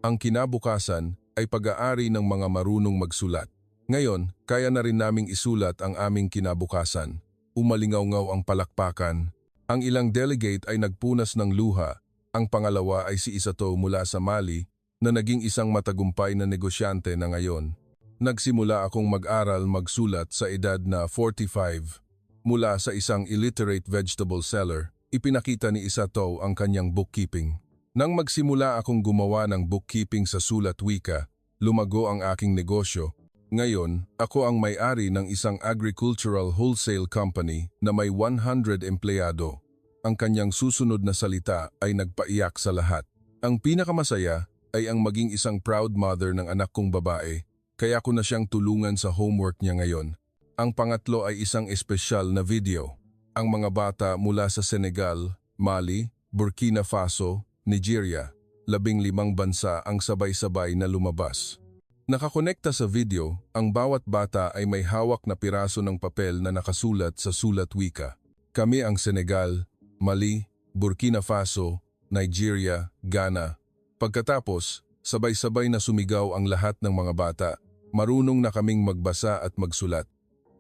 Ang kinabukasan ay pag-aari ng mga marunong magsulat. Ngayon, kaya na rin naming isulat ang aming kinabukasan. Umalingaw-ngaw ang palakpakan. Ang ilang delegate ay nagpunas ng luha. Ang pangalawa ay si Isato mula sa Mali na naging isang matagumpay na negosyante na ngayon. Nagsimula akong mag-aral magsulat sa edad na 45. Mula sa isang illiterate vegetable seller, ipinakita ni Isato ang kanyang bookkeeping. Nang magsimula akong gumawa ng bookkeeping sa sulat wika, lumago ang aking negosyo. Ngayon, ako ang may-ari ng isang agricultural wholesale company na may 100 empleyado. Ang kanyang susunod na salita ay nagpaiyak sa lahat. Ang pinakamasaya ay ang maging isang proud mother ng anak kong babae, kaya ko na siyang tulungan sa homework niya ngayon. Ang pangatlo ay isang espesyal na video. Ang mga bata mula sa Senegal, Mali, Burkina Faso, Nigeria, 15 bansa ang sabay-sabay na lumabas. Nakakonekta sa video, ang bawat bata ay may hawak na piraso ng papel na nakasulat sa sulat wika. Kami ang Senegal, Mali, Burkina Faso, Nigeria, Ghana. Pagkatapos, sabay-sabay na sumigaw ang lahat ng mga bata. Marunong na kaming magbasa at magsulat.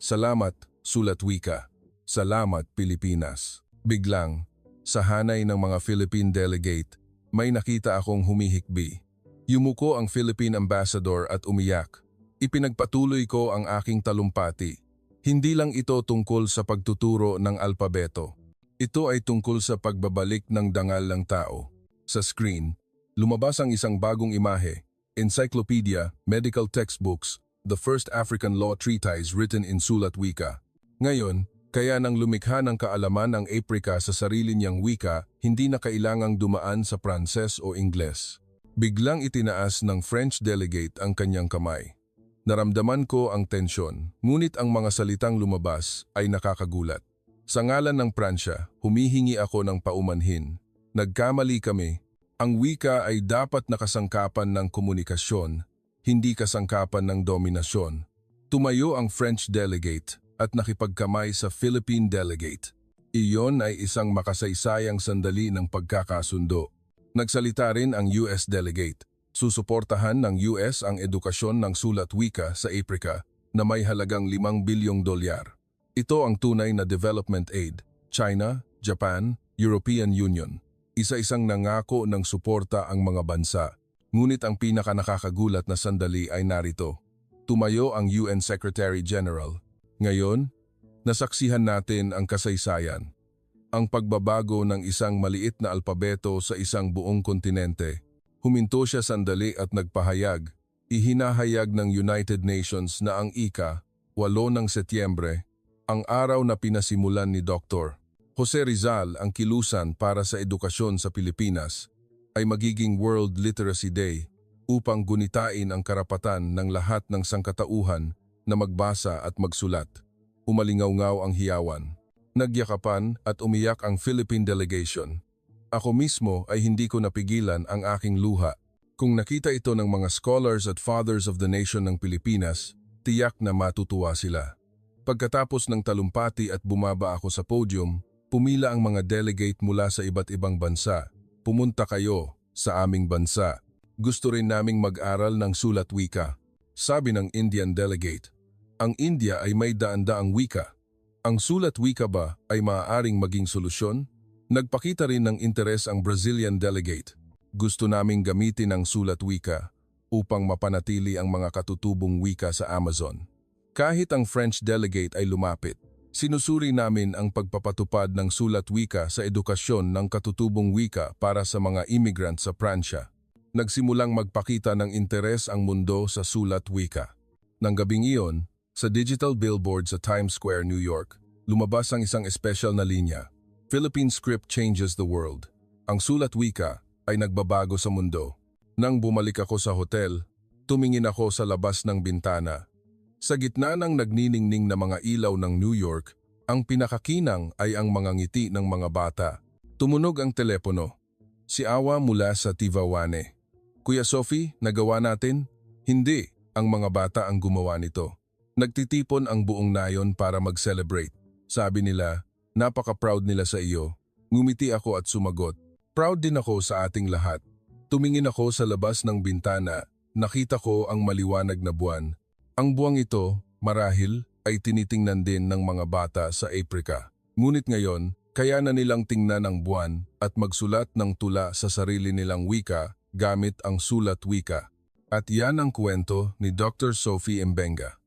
Salamat, sulat wika. Salamat, Pilipinas. Biglang, sa hanay ng mga Philippine delegate, may nakita akong humihikbi. Yumuko ang Philippine Ambassador at umiyak. Ipinagpatuloy ko ang aking talumpati. Hindi lang ito tungkol sa pagtuturo ng alpabeto. Ito ay tungkol sa pagbabalik ng dangal ng tao. Sa screen, lumabas ang isang bagong imahe, encyclopedia, medical textbooks, the first African law treatise written in sulat wika. Ngayon, kaya nang lumikha ng kaalaman ang Aprika sa sarili niyang wika, hindi na kailangang dumaan sa Pranses o Ingles. Biglang itinaas ng French delegate ang kanyang kamay. Naramdaman ko ang tensyon, ngunit ang mga salitang lumabas ay nakakagulat. Sa ngalan ng Pransya, humihingi ako ng paumanhin. Nagkamali kami. Ang wika ay dapat nakasangkapan ng komunikasyon, hindi kasangkapan ng dominasyon. Tumayo ang French delegate at nakipagkamay sa Philippine delegate. Iyon ay isang makasaysayang sandali ng pagkakasundo. Nagsalita rin ang US delegate. Susuportahan ng US ang edukasyon ng sulat wika sa Aprika na may halagang $5 bilyong. Ito ang tunay na development aid. China, Japan, European Union. Isa-isang nangako ng suporta ang mga bansa. Ngunit ang pinakanakakagulat na sandali ay narito. Tumayo ang UN Secretary General. Ngayon, nasaksihan natin ang kasaysayan. Ang pagbabago ng isang maliit na alpabeto sa isang buong kontinente. Huminto siya sandali at nagpahayag. Ihinahayag ng United Nations na ang ika, 8 ng Setyembre, ang araw na pinasimulan ni Dr. Jose Rizal ang kilusan para sa edukasyon sa Pilipinas, ay magiging World Literacy Day upang gunitain ang karapatan ng lahat ng sangkatauhan na magbasa at magsulat. Umalingaw-ngaw ang hiyawan. Nagyakapan at umiyak ang Philippine delegation. Ako mismo ay hindi ko napigilan ang aking luha. Kung nakita ito ng mga scholars at fathers of the nation ng Pilipinas, tiyak na matutuwa sila. Pagkatapos ng talumpati at bumaba ako sa podium, pumila ang mga delegate mula sa iba't ibang bansa. Pumunta kayo sa aming bansa. Gusto rin naming mag-aral ng sulat wika. Sabi ng Indian delegate, ang India ay may daan-daang wika. Ang sulat wika ba ay maaaring maging solusyon? Nagpakita rin ng interes ang Brazilian delegate. Gusto naming gamitin ang sulat wika upang mapanatili ang mga katutubong wika sa Amazon. Kahit ang French delegate ay lumapit, sinusuri namin ang pagpapatupad ng sulat wika sa edukasyon ng katutubong wika para sa mga immigrant sa Pransya. Nagsimulang magpakita ng interes ang mundo sa sulat wika. Nang gabing iyon, sa digital billboard sa Times Square, New York, lumabas ang isang espesyal na linya. Philippine script changes the world. Ang sulat wika ay nagbabago sa mundo. Nang bumalik ako sa hotel, tumingin ako sa labas ng bintana. Sa gitna ng nagniningning na mga ilaw ng New York, ang pinakakinang ay ang mga ngiti ng mga bata. Tumunog ang telepono. Si Awa mula sa Tivawane. Kuya Sophie, nagawa natin? Hindi, ang mga bata ang gumawa nito. Nagtitipon ang buong nayon para mag-celebrate. Sabi nila, napaka-proud nila sa iyo. Ngumiti ako at sumagot. Proud din ako sa ating lahat. Tumingin ako sa labas ng bintana, nakita ko ang maliwanag na buwan. Ang buwang ito, marahil, ay tinitingnan din ng mga bata sa Aprika. Ngunit ngayon, kaya na nilang tingnan ang buwan at magsulat ng tula sa sarili nilang wika gamit ang sulat wika. At yan ang kwento ni Dr. Sophie Mbenga.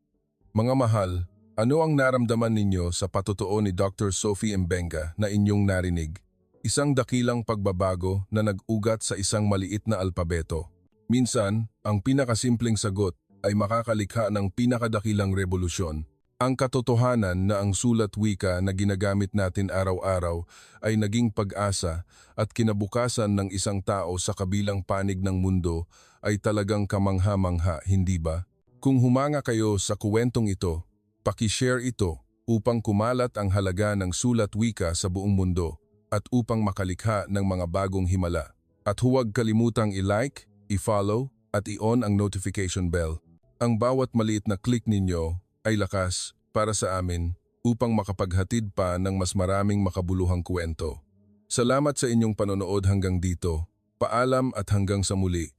Mga mahal, ano ang naramdaman ninyo sa patotoo ni Dr. Sophie Mbenga na inyong narinig? Isang dakilang pagbabago na nag-ugat sa isang maliit na alpabeto. Minsan, ang pinakasimpleng sagot ay makakalikha ng pinakadakilang revolusyon. Ang katotohanan na ang sulat wika na ginagamit natin araw-araw ay naging pag-asa at kinabukasan ng isang tao sa kabilang panig ng mundo ay talagang kamangha-mangha, hindi ba? Kung humanga kayo sa kuwentong ito, paki-share ito upang kumalat ang halaga ng sulat wika sa buong mundo at upang makalikha ng mga bagong himala. At huwag kalimutang i-like, i-follow at i-on ang notification bell. Ang bawat maliit na click ninyo ay lakas para sa amin upang makapaghatid pa ng mas maraming makabuluhang kwento. Salamat sa inyong panonood hanggang dito. Paalam at hanggang sa muli.